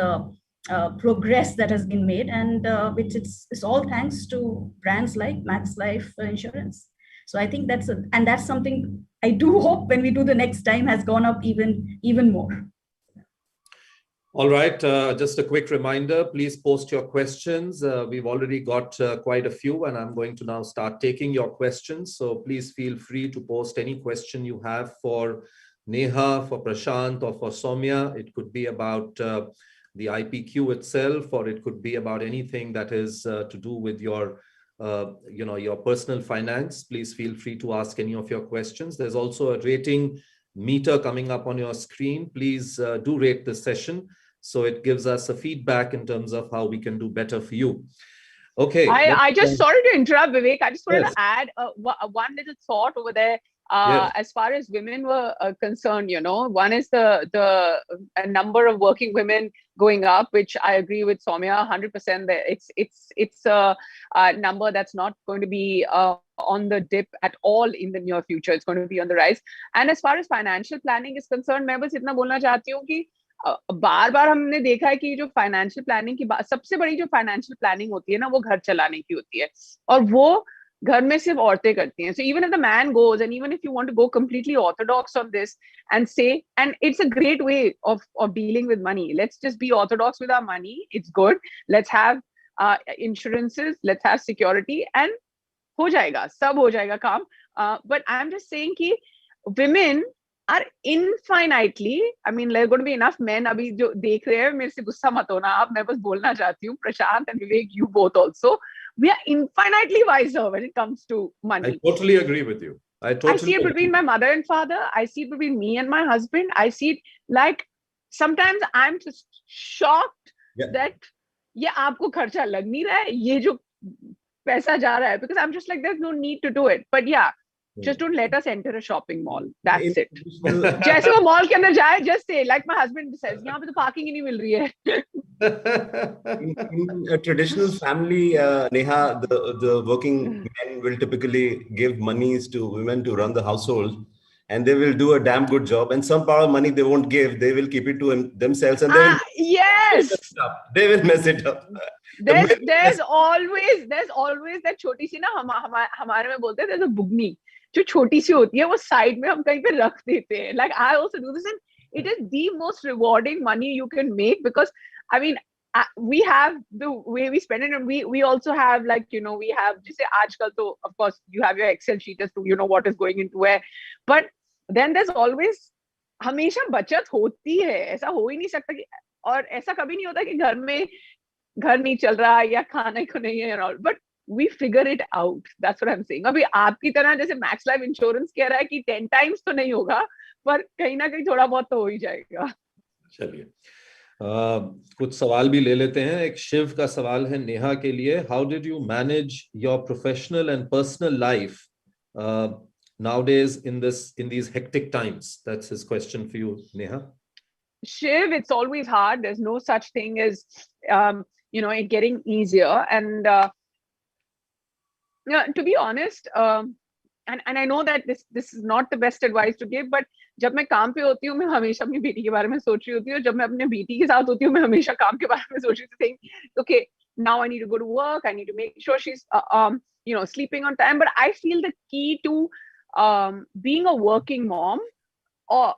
progress that has been made, and it's all thanks to brands like Max Life Insurance. So I think that's something I do hope when we do the next time has gone up even more. All right, just a quick reminder, please post your questions. We've already got quite a few, and I'm going to now start taking your questions. So please feel free to post any question you have for Neha, for Prashant, or for Soumya. It could be about the IPQ itself, or it could be about anything that is to do with your personal finance. Please feel free to ask any of your questions. There's also a rating meter coming up on your screen. Please do rate this session. So it gives us a feedback in terms of how we can do better for you. Okay. I just, sorry to interrupt, Vivek. I just wanted Yes. to add one little thought over there. Yes. As far as women were concerned, one is the number of working women going up, which I agree with Soumya 100%. That it's a number that's not going to be on the dip at all in the near future. It's going to be on the rise. And as far as financial planning is concerned, मैं बस इतना बोलना चाहती हूँ कि बार बार हमने देखा है कि जो फाइनेंशियल प्लानिंग की सबसे बड़ी जो फाइनेंशियल प्लानिंग होती है ना, वो घर चलाने की होती है, और वो घर में सिर्फ औरतें करती हैं. So even if the man goes, and even if you want to go completely orthodox on this and say, and it's a great way of dealing with money. Let's just be orthodox with our money. It's good. Let's have insurances. Let's have security, and हो जाएगा, सब हो जाएगा काम. But I'm just saying कि women are infinitely, I mean, there are going to be enough men अभी जो देख रहे हैं, मेरे से गुस्सा मत होना आप, मैं बस बोलना चाहती हूँ, Prashant and Vivek, you both also, we are infinitely wiser when it comes to money. I totally agree with you. I see it between my mother and father. I see it between me and my husband. I see it like sometimes I'm just shocked that ये आपको खर्चा लग नहीं रहा है, ये जो पैसा जा रहा है, because I'm just like, there's no need to do it. But yeah, just don't let us enter a shopping mall. That's it. जैसे वो mall के अंदर जाए, just say, like my husband says, यहाँ पे तो parking ही नहीं मिल रही है. In a traditional family, Neha, the working men will typically give monies to women to run the household, and they will do a damn good job. And some part of money they won't give, they will keep it to themselves, and they will yes, they will mess it up. There's always that छोटी सी ना हमारे में बोलते हैं, there's a bugni जो छोटी सी होती है, वो साइड में हम कहीं पे रख देते हैं. Like I also do this, and it is the most rewarding money you can make, because I mean we have the way we spend it, and we also have, like, we have जैसे आजकल तो of course you have your Excel sheet as to what is going into where, but then there's always हमेशा बचत होती है. ऐसा हो ही नहीं सकता कि, और ऐसा कभी नहीं होता कि घर नहीं चल रहा या खाने को नहीं है, और but we figure it out. That's what I'm saying. अभी आपकी तरह जैसे मैक्स लाइफ इंश्योरेंस कह रहा है कि 10 times तो नहीं होगा, पर कहीं ना कहीं थोड़ा बहुत तो हो ही जाएगा. चलिए कुछ सवाल भी ले लेते हैं. एक शिव का सवाल है नेहा के लिए. How did you manage your professional and personal life nowadays in these hectic times? That's his question for you, Neha. Shiv, it's always hard. There's no such thing as it getting easier. And to be honest, and I know that this is not the best advice to give, but जब मैं काम पे होती हूँ, मैं हमेशा अपनी बेटी के बारे में सोच रही होती हूँ. जब मैं अपने बेटी के साथ होती हूँ, मैं हमेशा काम के बारे में सोच रही थी. Okay, now I need to go to work. I need to make sure she's sleeping on time. But I feel the key to being a working mom, or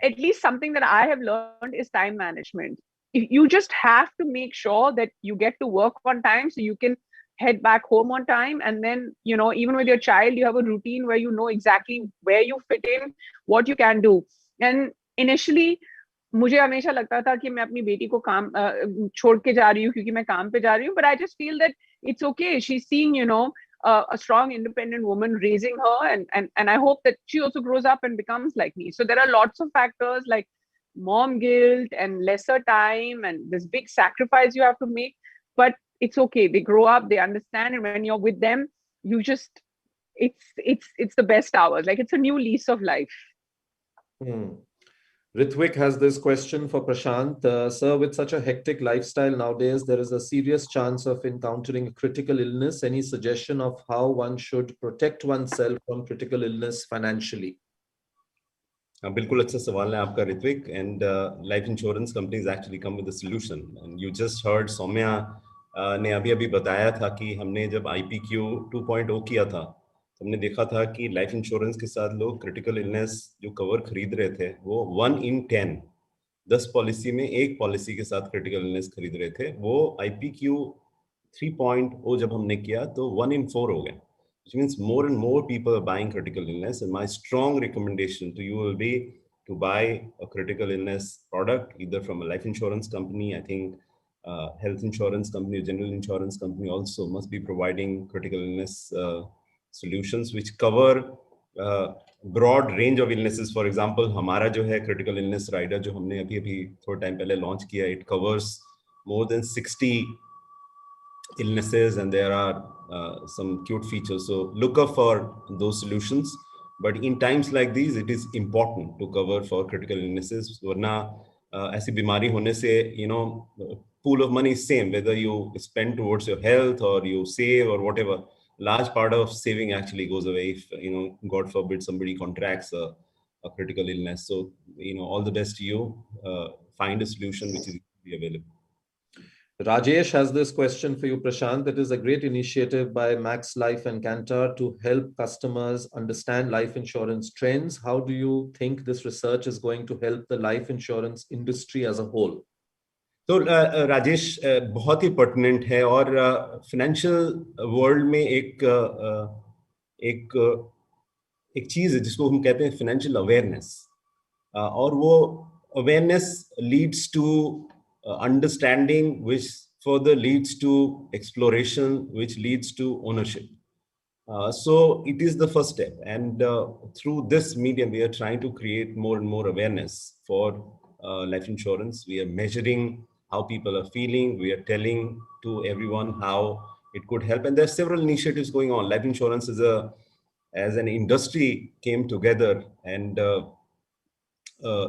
at least something that I have learned, is time management. You just have to make sure that you get to work on time so you can head back home on time. And then, even with your child, you have a routine where you know exactly where you fit in, what you can do. And initially, मुझे हमेशा लगता था कि मैं अपनी बेटी को काम छोड़ के जा रही हूँ क्योंकि मैं काम पे जा रही हूँ. But I just feel that it's okay. She's seeing, a strong, independent woman raising her, and I hope that she also grows up and becomes like me. So there are lots of factors like mom guilt and lesser time and this big sacrifice you have to make, but it's okay. They grow up, they understand, and when you're with them, you just it's the best hours. Like, it's a new lease of life. Ritvik has this question for Prashant. Sir, with such a hectic lifestyle nowadays, there is a serious chance of encountering a critical illness. Any suggestion of how one should protect oneself from critical illness financially? बिल्कुल अच्छा सवाल है आपका Ritwik. And life insurance companies actually come with a solution. And you just heard Soumya ने अभी बताया था कि हमने जब IPQ 2.0 किया था, हमने देखा था कि लाइफ इंश्योरेंस के साथ लोग क्रिटिकल इलनेस जो कवर खरीद रहे थे, वो 1 in 10 पॉलिसी में एक पॉलिसी के साथ क्रिटिकल इलनेस खरीद रहे थे. वो IPQ 3.0 जब हमने किया तो 1 in 4 हो गए, which means more and more people are buying critical illness. And my strong recommendation to you will be to buy a critical illness product, either from a life insurance company. I think health insurance company, general insurance company also must be providing critical illness solutions which cover broad range of illnesses. For example, हमारा जो है critical illness rider जो हमने अभी थोड़ा time पहले launch किया, it covers more than 60 illnesses, and there are some cute features. So look up for those solutions. But in times like these, it is important to cover for critical illnesses. वरना ऐसी बीमारी होने से, you know, pool of money is same, whether you spend towards your health or you save or whatever. Large part of saving actually goes away if, you know, God forbid somebody contracts a critical illness. So, you know, all the best to you. Find a solution which is available. Rajesh has this question for you, Prashant. It is a great initiative by Max Life and Cantor to help customers understand life insurance trends. How do you think this research is going to help the life insurance industry as a whole? तो राजेश बहुत ही pertinent है, और financial world में एक चीज है जिसको हम कहते हैं फाइनेंशियल अवेयरनेस, और वो awareness leads to understanding, which further leads to exploration, which leads to ownership. So it is the first step, and through this medium we are trying to create more and more awareness for life insurance. We are measuring how people are feeling, we are telling to everyone how it could help, and there are several initiatives going on. Life insurance as an industry came together, and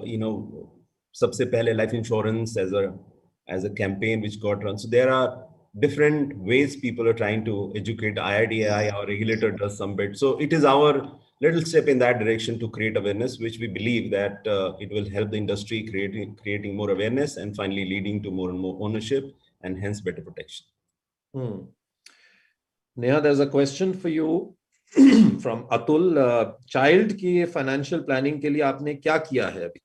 you know, सबसे पहले life insurance as a campaign which got run. So there are different ways people are trying to educate. IRDAI, our regulator, does some bit. So it is our little step in that direction to create awareness, which we believe that it will help the industry creating more awareness and finally leading to more and more ownership and hence better protection. Neha, there's a question for you from Atul. Child की financial planning के लिए आपने क्या किया है अभी तक?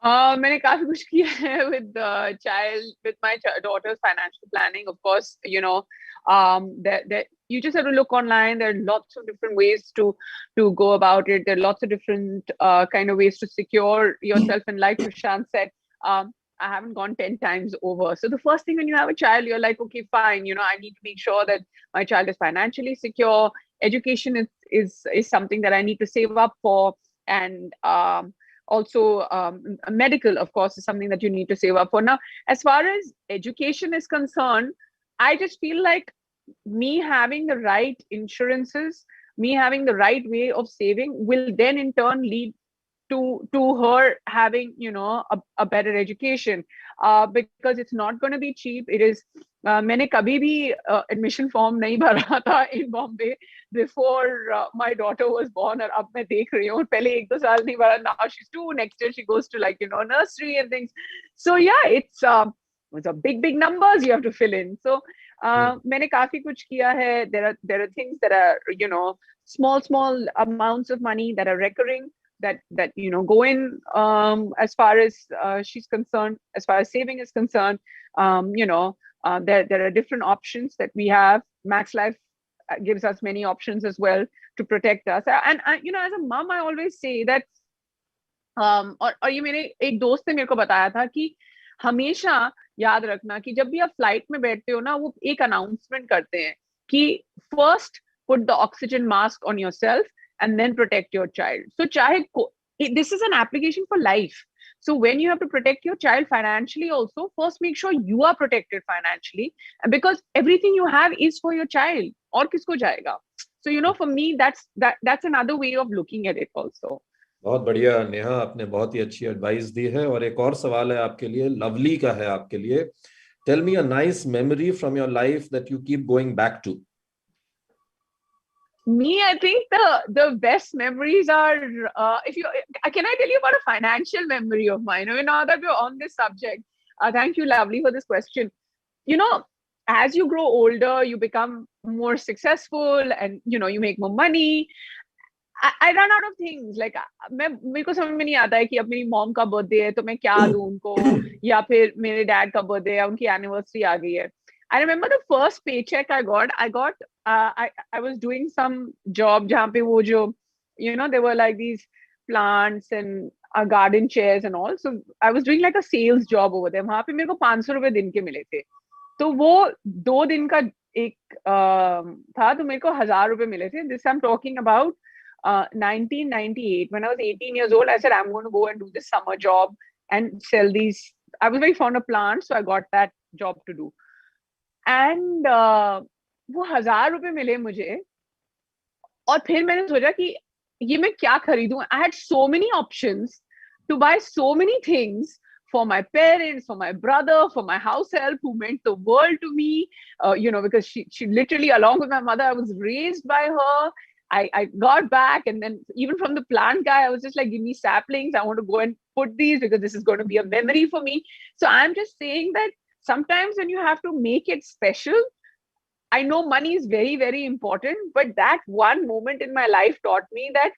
मैंने काफी कुछ किया है with my daughter's financial planning. Of course, you know, that you just have to look online. There are lots of different ways to go about it. There are lots of different kind of ways to secure yourself in life. Prashant said, I haven't gone 10 times over. So the first thing when you have a child, you're like, okay, fine, you know, I need to make sure that my child is financially secure. Education is something that I need to save up for, and also medical, of course, is something that you need to save up for. Now, as far as education is concerned, I just feel like me having the right insurances, me having the right way of saving will then in turn lead to her having, you know, a better education, because it's not going to be cheap. It is मैंने कभी भी admission form नहीं भरा था in Bombay before my daughter was born, और अब मैं देख रही हूँ, पहले 1-2 साल नहीं भरा. Now she's 2, next year she goes to, like, you know, nursery and things. So yeah, it's a big numbers you have to fill in. So मैंने काफी कुछ किया है. There are things that are, you know, small amounts of money that are recurring, that you know, go in as far as she's concerned, as far as saving is concerned. You know, there are different options that we have. Max Life gives us many options as well to protect us. And you know, as a mom, I always say that और ये मेरे एक दोस्त ने मेरे को बताया था कि हमेशा याद रखना कि जब भी आप फ्लाइट में बैठते हो ना, वो एक अनाउंसमेंट करते हैं कि first put the oxygen mask on yourself and then protect your child. So this is an application for life. So when you have to protect your child financially also, first make sure you are protected financially, because everything you have is for your child. और किसको जाएगा? So, you know, for me, that's another way of looking at it also. बहुत बढ़िया नेहा, आपने बहुत ही अच्छी advice दी है. और एक और सवाल है आपके लिए, लवली का है आपके लिए. Tell me a nice memory from your life that you keep going back to. Me, I think the best memories are, can I tell you about a financial memory of mine? You know, now that we're on this subject, thank you, Lovely, for this question. You know, as you grow older, you become more successful, and you know, you make more money. I run out of things. Like, मेरे को समझ में नहीं आता है कि अब मेरी मॉम का बर्थडे है तो मैं क्या दूं उनको, या फिर मेरे डैड का बर्थडे है, उनकी एनिवर्सरी आ गई है. I remember the first paycheck I got. I was doing some job जहाँ पे वो जो, you know, there were like these plants and garden chairs and all. So I was doing like a sales job over there. वहाँ पे मेरे को 500 रुपए दिन के मिले थे. तो वो 2 दिन का एक था, तो मेरे को 1000 रुपए मिले थे. This I'm talking about 1998, when I was 18 years old, I said, I'm going to go and do this summer job and sell these. I was very fond of plants, so I got that job to do. And वो 1,000 रुपए मिले मुझे, और फिर मैंने सोचा कि ये मैं क्या खरीदूं. I had so many options to buy so many things for my parents, for my brother, for my house help, who meant the world to me, because she literally, along with my mother, I was raised by her. I got back, and then even from the plant guy, I was just like, give me saplings. I want to go and put these because this is going to be a memory for me. So I'm just saying that sometimes when you have to make it special, I know money is very, very important, but that one moment in my life taught me that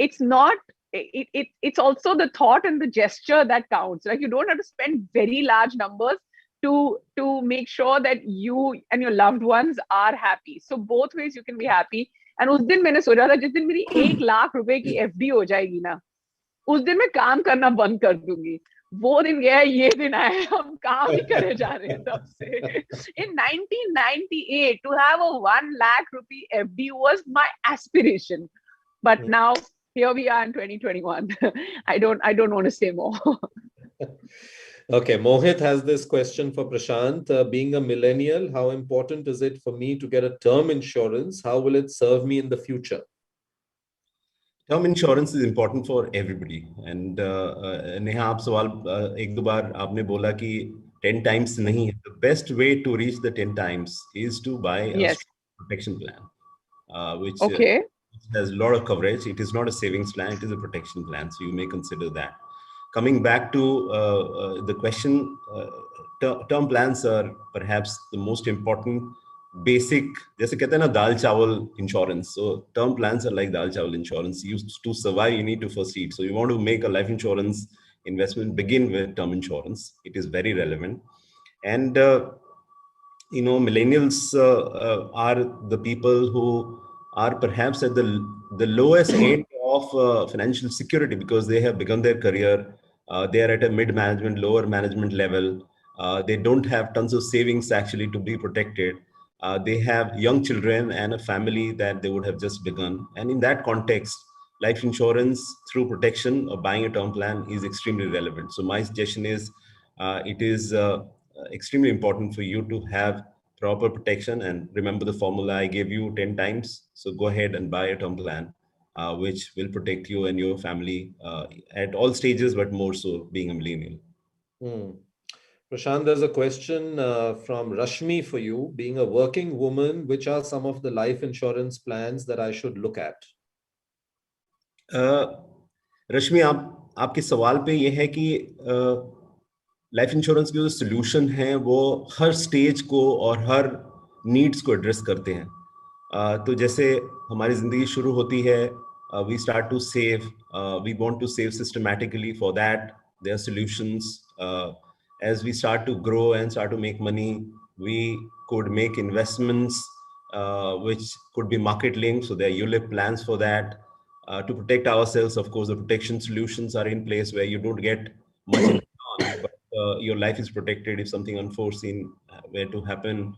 it's not, it's also the thought and the gesture that counts. Like, you don't have to spend very large numbers to make sure that you and your loved ones are happy. So both ways you can be happy. And उस दिन मैंने सोचा था जिस दिन मेरी 1 लाख रुपए की FD हो जाएगी ना, उस दिन मैं काम करना बंद कर दूंगी. वो दिन गया, ये दिन आया, हम काम ही करे जा रहे हैं तब से. In 1998, to have a 1 lakh rupee FD was my aspiration. But now here we are in 2021. I don't want to say more. Okay, Mohit has this question for Prashant. Being a millennial, how important is it for me to get a term insurance? How will it serve me in the future? Term insurance is important for everybody. And Neha, आप सवाल एक दो बार आपने बोला कि 10 times नहीं है. The best way to reach the 10 times is to buy a protection plan, which has a lot of coverage. It is not a savings plan, it is a protection plan. So you may consider that. Coming back to the question, term plans are perhaps the most important basic, जैसे कहते हैं ना दाल चावल insurance. So term plans are like दाल चावल insurance. To survive, you need to first eat. So you want to make a life insurance investment, begin with term insurance. It is very relevant. And millennials are the people who are perhaps at the lowest end of financial security because they have begun their career. They are at a mid-management, lower management level. They don't have tons of savings actually to be protected. They have young children and a family that they would have just begun. And in that context, life insurance through protection or buying a term plan is extremely relevant. So my suggestion is it is extremely important for you to have proper protection, and remember the formula I gave you 10 times. So go ahead and buy a term plan, which will protect you and your family at all stages, but more so being a millennial. Prashant, there's a question from Rashmi for you. Being a working woman, which are some of the life insurance plans that I should look at? रश्मि, आपके सवाल पे ये है कि life insurance के जो solution हैं वो हर स्टेज को और हर नीड्स को एड्रेस करते हैं. तो जैसे हमारी जिंदगी शुरू होती है, we start to save, we want to save systematically. For that there are solutions. As we start to grow and start to make money, we could make investments which could be market linked. So there are ULIP plans for that. To protect ourselves, of course, the protection solutions are in place where you don't get much in return, but your life is protected. If something unforeseen were to happen,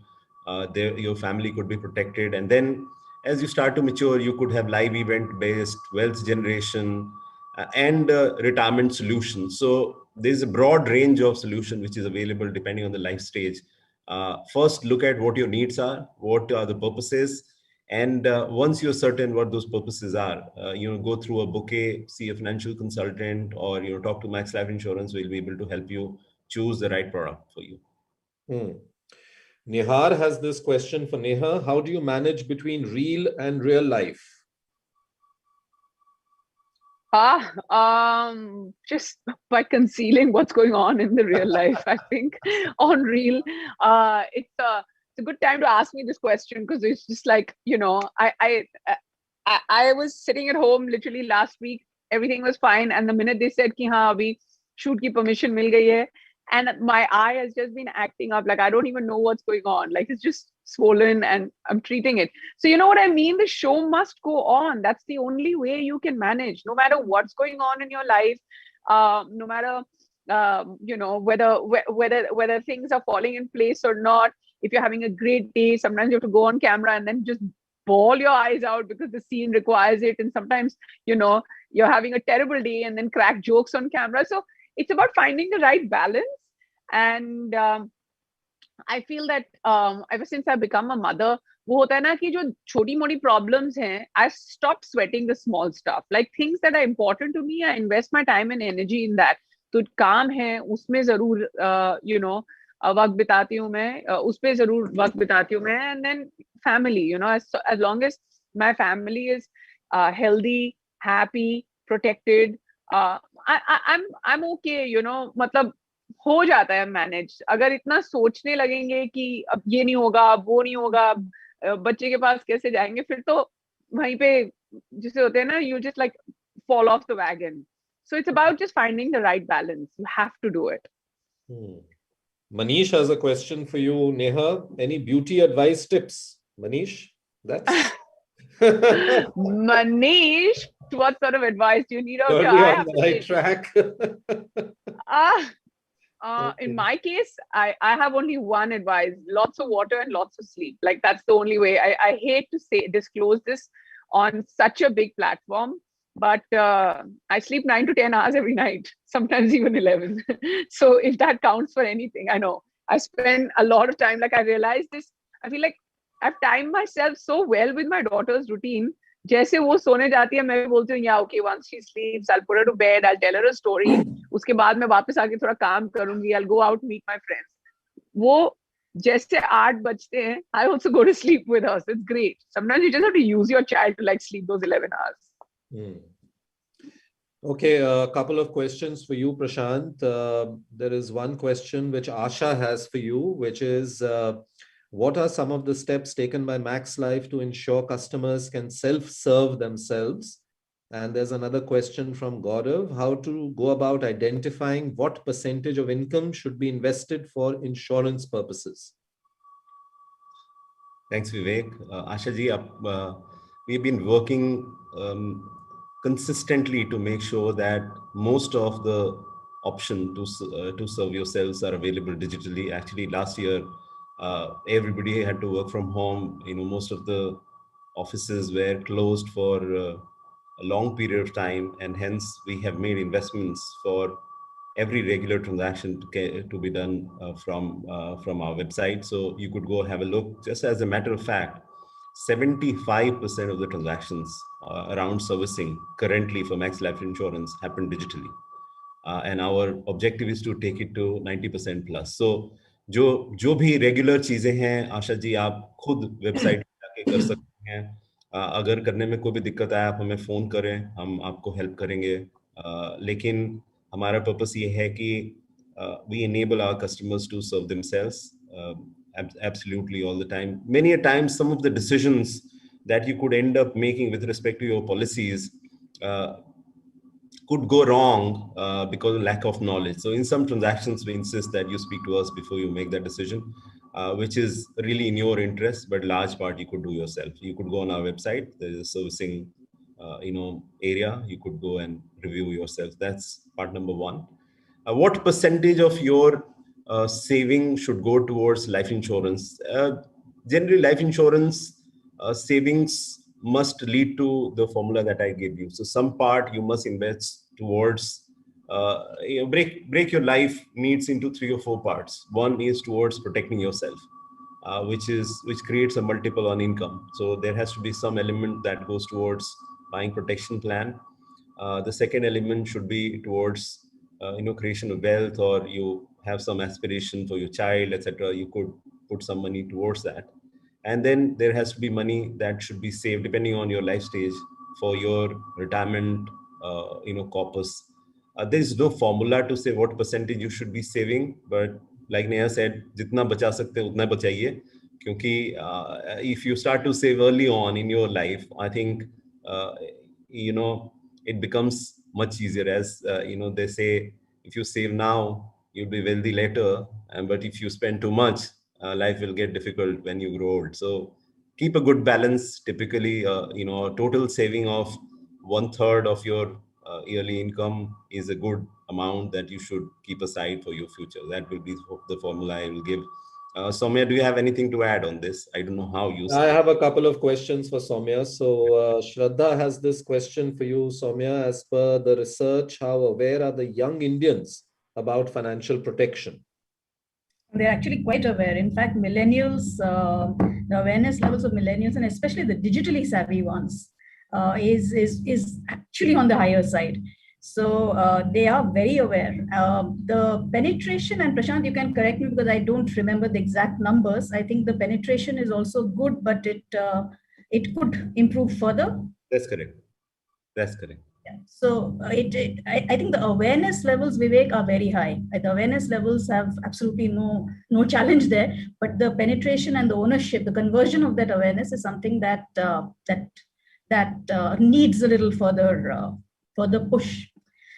your family could be protected. And then as you start to mature, you could have live event-based wealth generation and retirement solutions. So there's a broad range of solution which is available depending on the life stage. First, look at what your needs are, what are the purposes. And once you're certain what those purposes are, go through a bouquet, see a financial consultant, or talk to Max Life Insurance. We'll be able to help you choose the right product for you. Nihar has this question for Neha. How do you manage between real and real life? Just by concealing what's going on in the real life. I think on real, it's a good time to ask me this question, because it's just like, I was sitting at home literally last week. Everything was fine, and the minute they said ki haan abhi shoot ki permission mil gayi hai, and my eye has just been acting up, like I don't even know what's going on, like it's just swollen and I'm treating it. So you know what I mean, the show must go on. That's the only way you can manage, no matter what's going on in your life, no matter whether things are falling in place or not. If you're having a great day, sometimes you have to go on camera and then just bawl your eyes out because the scene requires it. And sometimes, you're having a terrible day and then crack jokes on camera. So it's about finding the right balance. And I feel that ever since I've become a mother, वो होता है ना कि जो छोटी मोटी problems हैं, I stopped sweating the small stuff. Like things that are important to me, I invest my time and energy in that. तो काम है, उसमें जरूर वक्त बिताती हूँ मैं, उस पे जरूर वक्त बिताती हूँ मैं. And then family, as long as my family is healthy, happy, protected, I'm okay, मतलब हो जाता है मैनेज. अगर इतना सोचने लगेंगे कि अब ये नहीं होगा, अब वो नहीं होगा, अब बच्चे के पास कैसे जाएंगे, फिर तो वहीं पे जिसे होते हैं ना, you just like fall off the wagon. So it's about just finding the right balance. You have to do it. Manish has a question for you, Neha. Any beauty advice tips? Manish, that's... Manish, what sort of advice do you need? Okay, I have on the right track. In my case, I have only one advice: lots of water and lots of sleep. Like that's the only way. I hate to disclose this on such a big platform, but I sleep 9 to 10 hours every night, sometimes even 11. So if that counts for anything, I know I spend a lot of time. Like I realized this, I feel like I've timed myself so well with my daughter's routine. जैसे वो सोने जाती है, मैं बोलती हूँ, yeah, okay, once she sleeps, I'll put her to bed, I'll tell her a story. उसके बाद मैं वापस आके थोड़ा काम करूंगी, I'll go out, meet my friends. वो जैसे 8 बजते हैं, I also go to sleep with her. So it's great. Sometimes you just have to use your child to like sleep those 11 hours. Okay, a couple of questions for you, Prashant. There is one question which Asha has for you, which is, what are some of the steps taken by Max Life to ensure customers can self-serve themselves? And there's another question from Gaurav, how to go about identifying what percentage of income should be invested for insurance purposes? Thanks, Vivek. Asha ji, we've been working consistently to make sure that most of the options to serve yourselves are available digitally. Actually, last year, everybody had to work from home. Most of the offices were closed for a long period of time, and hence we have made investments for every regular transaction to be done from our website. So you could go have a look. Just as a matter of fact, 75% of the transactions around servicing currently for Max Life Insurance happen digitally. And our objective is to take it to 90% plus. So जो भी regular चीजें हैं, आशा जी, आप खुद website पे जाके कर सकते हैं. अगर करने में कोई भी दिक्कत आए, आप हमें फोन करें, हम आपको हेल्प करेंगे. लेकिन हमारा पर्पस ये है कि we enable our customers to serve themselves absolutely all the time. Many a times, some of the decisions that you could end up making with respect to your policies could go wrong because of lack of knowledge. So in some transactions, we insist that you speak to us before you make that decision, which is really in your interest, but large part you could do yourself. You could go on our website, there's a servicing area, you could go and review yourself. That's part number one. What percentage of your saving should go towards life insurance? Generally, life insurance savings must lead to the formula that I gave you. So some part you must invest towards, break your life needs into 3 or 4 parts. One is towards protecting yourself, which creates a multiple on income. So there has to be some element that goes towards buying protection plan. The second element should be towards creation of wealth, or you have some aspiration for your child, etc. You could put some money towards that. And then there has to be money that should be saved depending on your life stage for your retirement, corpus. There is no formula to say what percentage you should be saving, but like Neha said, jitna bacha sakte utna bachaiye. Kyunki if you start to save early on in your life, I think it becomes much easier. As they say, if you save now, you'll be wealthy later. But if you spend too much, life will get difficult when you grow old. So keep a good balance. Typically, a total saving of 1/3 of your yearly income is a good amount that you should keep aside for your future. That will be the formula I will give. Soumya, do you have anything to add on this? I don't know how you I see. have a couple of questions for Soumya. So Shraddha has this question for you, Soumya. As per the research, how aware are the young Indians about financial protection? They're actually quite aware. In fact, millennials, the awareness levels of millennials, and especially the digitally savvy ones, is actually on the higher side. So they are very aware. The penetration, and Prashant, you can correct me because I don't remember the exact numbers. I think the penetration is also good, but it could improve further. That's correct. That's correct. Yeah. So I think the awareness levels, Vivek, are very high. The awareness levels have absolutely no challenge there. But the penetration and the ownership, the conversion of that awareness is something that needs a little further push.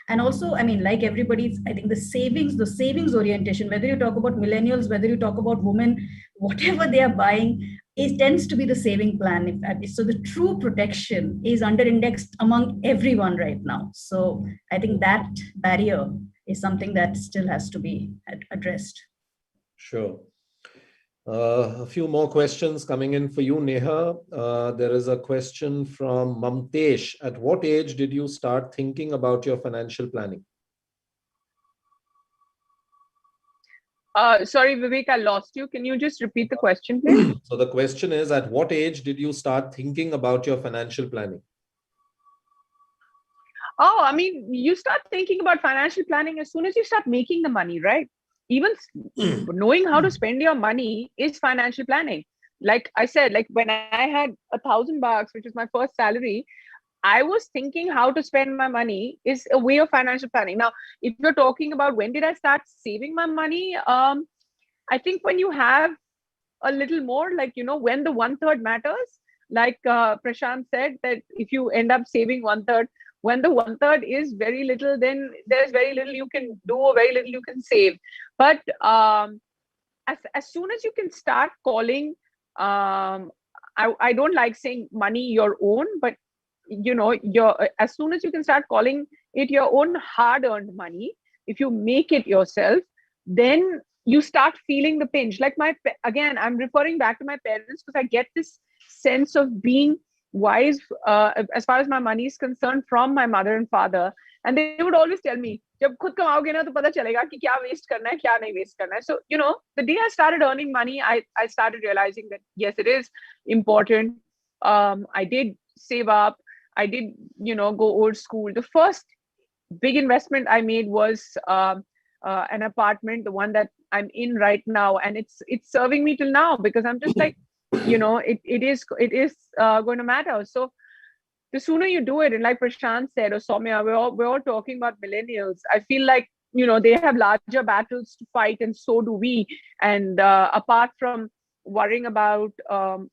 And also, I mean, like everybody's, I think the savings orientation, whether you talk about millennials, whether you talk about women, whatever they are buying, it tends to be the saving plan. So the true protection is under indexed among everyone right now. So I think that barrier is something that still has to be addressed. Sure. A few more questions coming in for you, Neha. There is a question from Mamtesh. At what age did you start thinking about your financial planning? Sorry, Vivek, I lost you. Can you just repeat the question, please? So the question is, at what age did you start thinking about your financial planning? Oh, I mean, you start thinking about financial planning as soon as you start making the money, right? Even knowing how to spend your money is financial planning. Like I said, like when I had $1,000, which was my first salary, I was thinking how to spend my money is a way of financial planning. Now, if you're talking about when did I start saving my money, I think when you have a little more, like, you know, when the 1/3 matters, like Prashant said, that if you end up saving 1/3, when the 1/3 is very little, then there's very little you can do or very little you can save. But as soon as you can start calling, I don't like saying money your own, but you know, as soon as you can start calling it your own hard-earned money, if you make it yourself, then you start feeling the pinch. Like again, I'm referring back to my parents because I get this sense of being wise as far as my money is concerned from my mother and father, and they would always tell me, जब खुद कमाओगे ना तो पता चलेगा कि क्या waste करना है, क्या नहीं waste करना है. So you know, the day I started earning money, I started realizing that yes, it is important. I did save up. I did, you know, go old school. The first big investment I made was an apartment, the one that I'm in right now, and it's serving me till now because I'm just like, you know, it is going to matter. So the sooner you do it, and like Prashant said, or Soumya, we're all talking about millennials. I feel like, you know, they have larger battles to fight, and so do we. And apart from worrying about,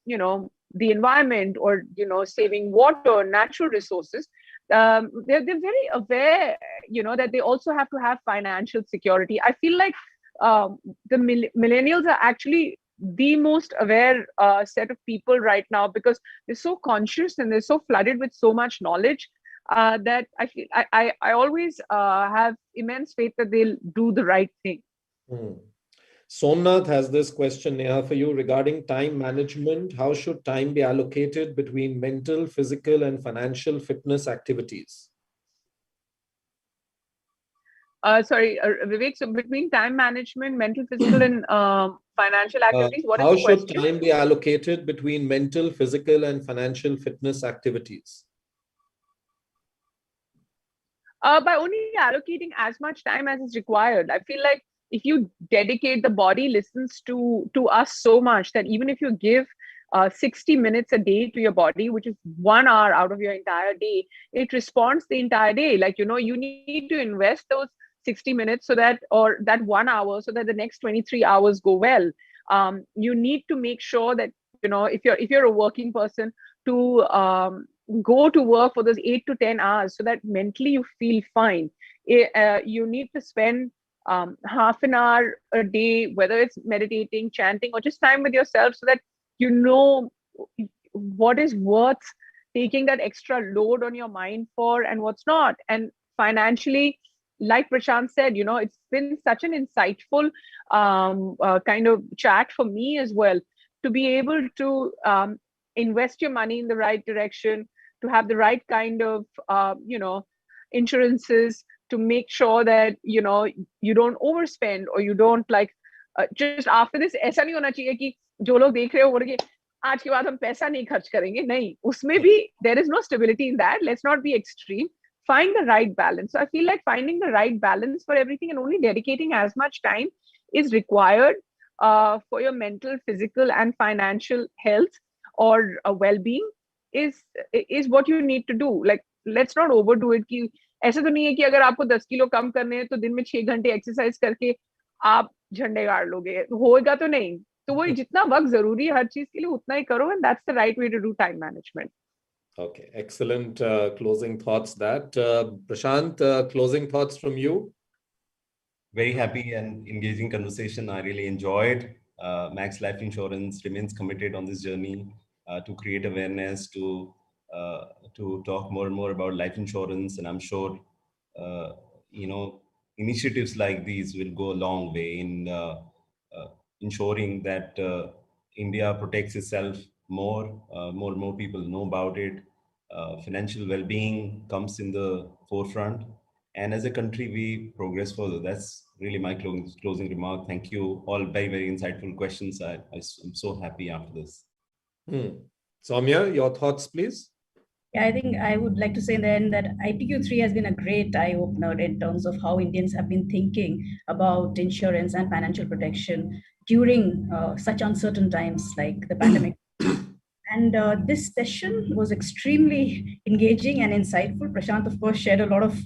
you know, the environment or, you know, saving water, natural resources, they're very aware, you know, that they also have to have financial security. I feel like the millennials are actually the most aware set of people right now because they're so conscious and they're so flooded with so much knowledge that I feel I always have immense faith that they'll do the right thing. Somnath has this question, Neha, for you regarding time management. How should time be allocated between mental, physical, and financial fitness activities? Sorry, Vivek, so between time management, mental, physical, and financial activities, what is the question? How should time be allocated between mental, physical, and financial fitness activities? By only allocating as much time as is required. I feel like if you dedicate, the body listens to us so much that even if you give 60 minutes a day to your body, which is 1 hour out of your entire day, it responds the entire day. Like, you know, you need to invest those 60 minutes so that, or that 1 hour, so that the next 23 hours go well. You need to make sure that, you know, if you're a working person, to go to work for those 8 to 10 hours so that mentally you feel fine. You need to spend half an hour a day, whether it's meditating, chanting, or just time with yourself, so that you know what is worth taking that extra load on your mind for and what's not. And financially, like Prashant said, it's been such an insightful kind of chat for me as well, to be able to invest your money in the right direction, to have the right kind of, insurances, to make sure that, you don't overspend, or you don't like, just after this, ऐसा नहीं होना चाहिए कि जो लोग देख रहे हो बोल के आज के बाद हम पैसा नहीं खर्च करेंगे, नहीं, उसमें भी there is no stability in that. Let's not be extreme. Find the right balance. So I feel like finding the right balance for everything and only dedicating as much time is required for your mental, physical, and financial health or well-being is what you need to do. Like, let's not overdo it. कि ऐसा तो नहीं है कि अगर आपको 10 kilo कम करने हैं तो दिन में 6 घंटे एक्सरसाइज करके आप झंडे गाड़ लोगे, होएगा तो नहीं. तो वो जितना वक्त जरूरी है हर चीज के लिए उतना ही करो, and that's the right way to do time management. Okay, excellent closing thoughts that. Prashant, closing thoughts from you? Very happy and engaging conversation. I really enjoyed. Max Life Insurance remains committed on this journey to create awareness, to talk more and more about life insurance. And I'm sure, initiatives like these will go a long way in ensuring that India protects itself more and more people know about it. Financial well-being comes in the forefront. And as a country, we progress further. That's really my closing remark. Thank you all. Very, very insightful questions. I'm so happy after this. Soumya, your thoughts, please. Yeah, I think I would like to say then that IPQ3 has been a great eye-opener in terms of how Indians have been thinking about insurance and financial protection during such uncertain times like the pandemic. And this session was extremely engaging and insightful. Prashant, of course, shared a lot of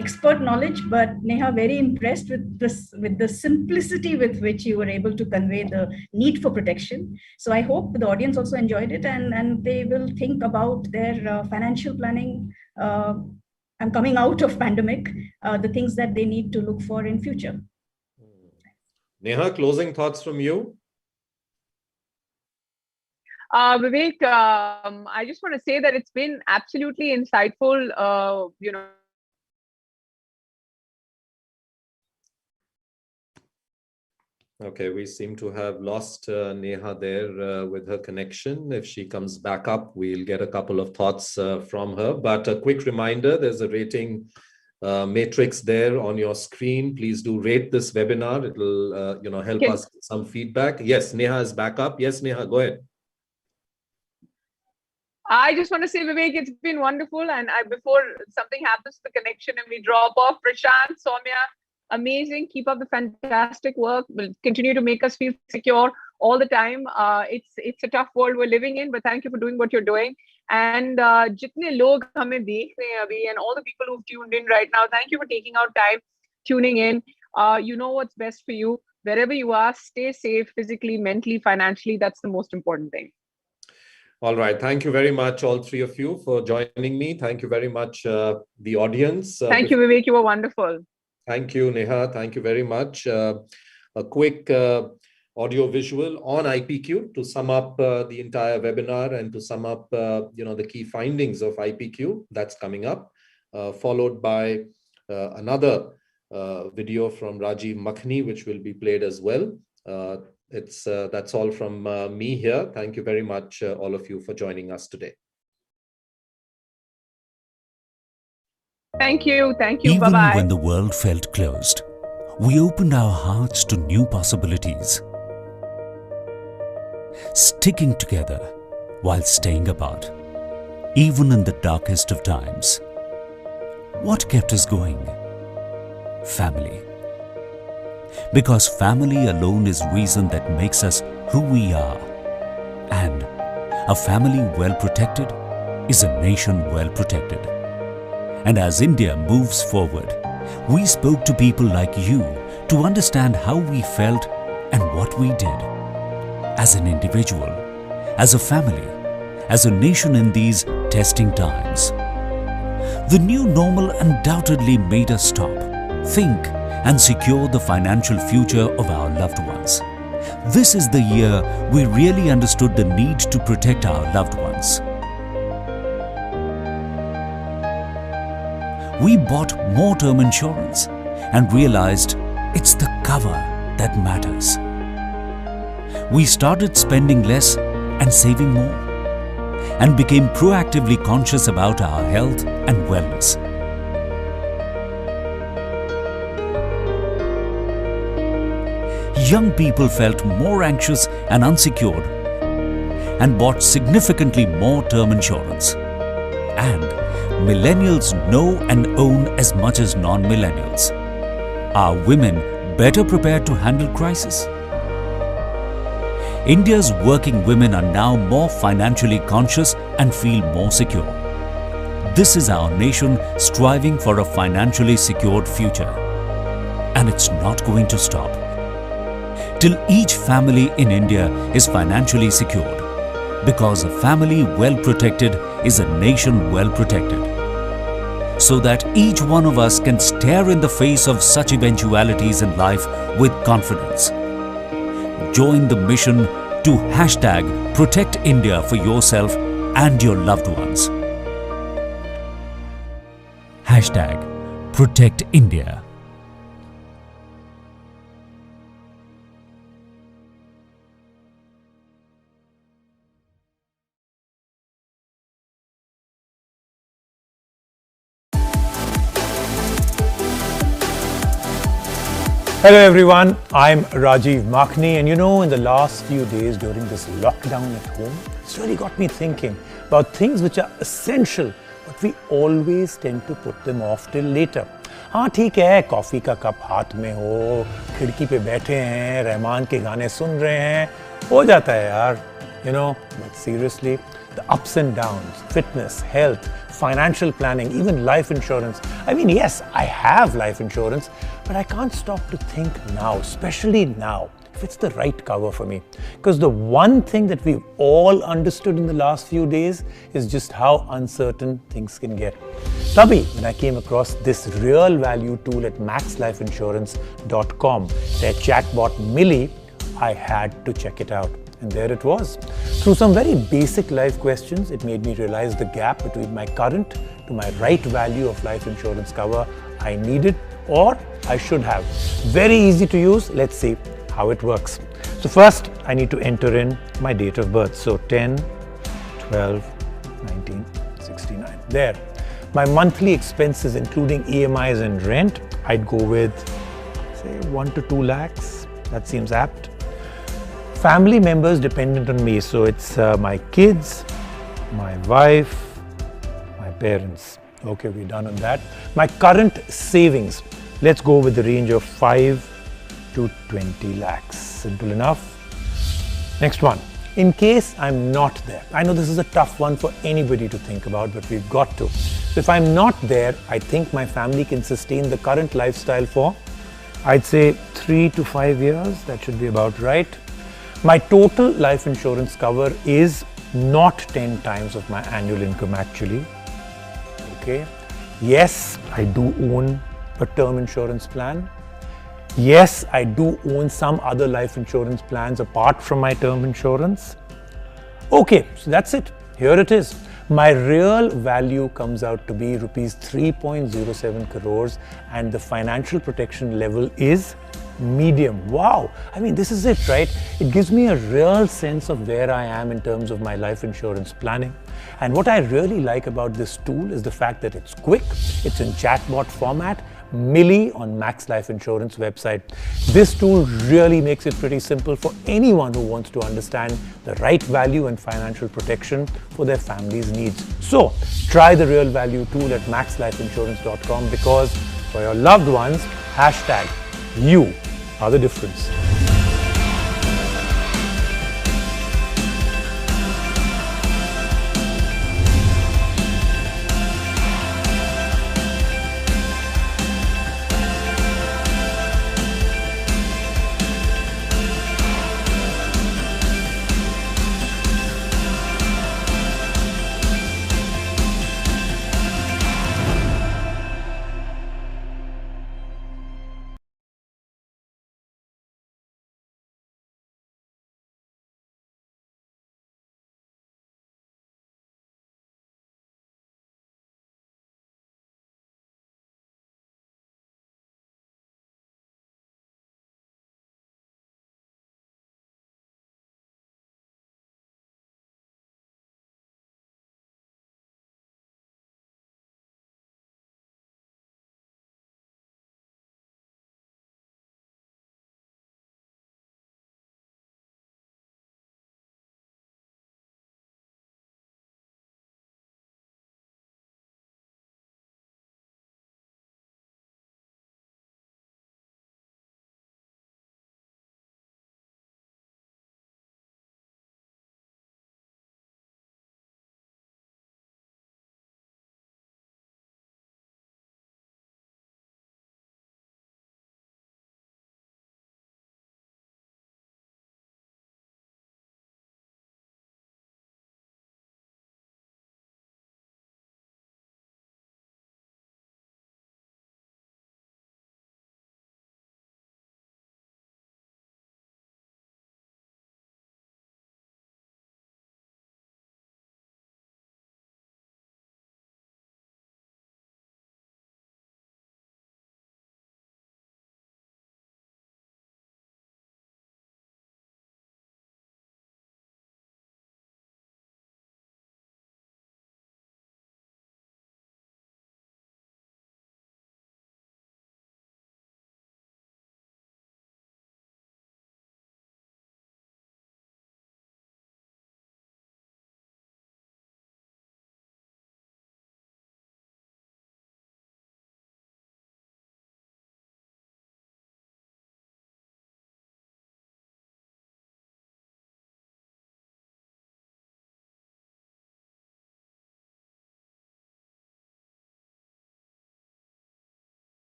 expert knowledge, but Neha, very impressed with the simplicity with which you were able to convey the need for protection. So I hope the audience also enjoyed it, and they will think about their financial planning and coming out of pandemic, the things that they need to look for in future. Neha, closing thoughts from you? Vivek, I just want to say that it's been absolutely insightful, Okay, we seem to have lost Neha there with her connection. If she comes back up, we'll get a couple of thoughts from her. But a quick reminder, there's a rating matrix there on your screen. Please do rate this webinar. It'll help us get some feedback. Yes, Neha is back up. Yes, Neha, go ahead. I just want to say, Vivek, it's been wonderful. And before something happens to the connection and we drop off, Prashant, Soumya, amazing. Keep up the fantastic work. Will continue to make us feel secure all the time. It's a tough world we're living in, but thank you for doing what you're doing. And jitne log hame dekh rahe hain abhi, and all the people who've tuned in right now, thank you for taking out time, tuning in. You know what's best for you. Wherever you are, stay safe physically, mentally, financially. That's the most important thing. All right. Thank you very much, all three of you, for joining me. Thank you very much, the audience. Thank you, Vivek. You were wonderful. Thank you, Neha. Thank you very much. A quick audio visual on IPQ to sum up the entire webinar and to sum up the key findings of IPQ. That's coming up, followed by another video from Rajiv Makhni, which will be played as well. That's all from me here. Thank you very much, all of you, for joining us today. Thank you. Thank you. Even Bye-bye. when the world felt closed, we opened our hearts to new possibilities. Sticking together while staying apart, even in the darkest of times. What kept us going? Family. Because family alone is reason that makes us who we are. And a family well protected is a nation well protected. And as India moves forward, we spoke to people like you to understand how we felt and what we did. As an individual, as a family, as a nation in these testing times. The new normal undoubtedly made us stop, think, and secure the financial future of our loved ones. This is the year we really understood the need to protect our loved ones. we bought more term insurance and realized it's the cover that matters. We started spending less and saving more, and became proactively conscious about our health and wellness. Young people felt more anxious and unsecured and bought significantly more term insurance. And millennials know and own as much as non-millennials. Are women better prepared to handle crisis? India's working women are now more financially conscious and feel more secure. This is our nation striving for a financially secured future. And it's not going to stop till each family in India is financially secured. Because a family well protected is a nation well protected. So that each one of us can stare in the face of such eventualities in life with confidence. Join the mission to #Protect India for yourself and your loved ones. #Protect India. Hello everyone, I'm Rajiv Makhni, and in the last few days during this lockdown at home, it's really got me thinking about things which are essential, but we always tend to put them off till later. हाँ ठीक है, coffee का cup हाथ में हो, खिड़की पे बैठे हैं, रहमान के गाने सुन रहे हैं, हो जाता है यार, but seriously, the ups and downs, fitness, health, financial planning, even life insurance. I mean, yes, I have life insurance, but I can't stop to think now, especially now, if it's the right cover for me. Because the one thing that we've all understood in the last few days is just how uncertain things can get. Tabhi, when I came across this real value tool at maxlifeinsurance.com, their chatbot Millie, I had to check it out. And there it was. Through some very basic life questions, it made me realize the gap between my current to my right value of life insurance cover I needed or I should have. Very easy to use. Let's see how it works. So first, I need to enter in my date of birth. So 10/12/1969. There. My monthly expenses, including EMIs and rent, I'd go with, say, 1 to 2 lakhs. That seems apt. Family members dependent on me, so it's my kids, my wife, my parents. Okay, we're done on that. My current savings, let's go with the range of 5 to 20 lakhs. Simple enough. Next one. In case I'm not there. I know this is a tough one for anybody to think about, but we've got to. So if I'm not there, I think my family can sustain the current lifestyle for, I'd say 3 to 5 years. That should be about right. My total life insurance cover is not 10 times of my annual income actually. Okay. Yes, I do own a term insurance plan. Yes, I do own some other life insurance plans apart from my term insurance. Okay, so that's it. Here it is. My real value comes out to be rupees 3.07 crores and the financial protection level is medium. Wow. I mean, this is it, right? It gives me a real sense of where I am in terms of my life insurance planning. And what I really like about this tool is the fact that it's quick, it's in chatbot format, Millie on Max Life Insurance website. This tool really makes it pretty simple for anyone who wants to understand the right value and financial protection for their family's needs. So try the real value tool at maxlifeinsurance.com because for your loved ones, #you are the difference.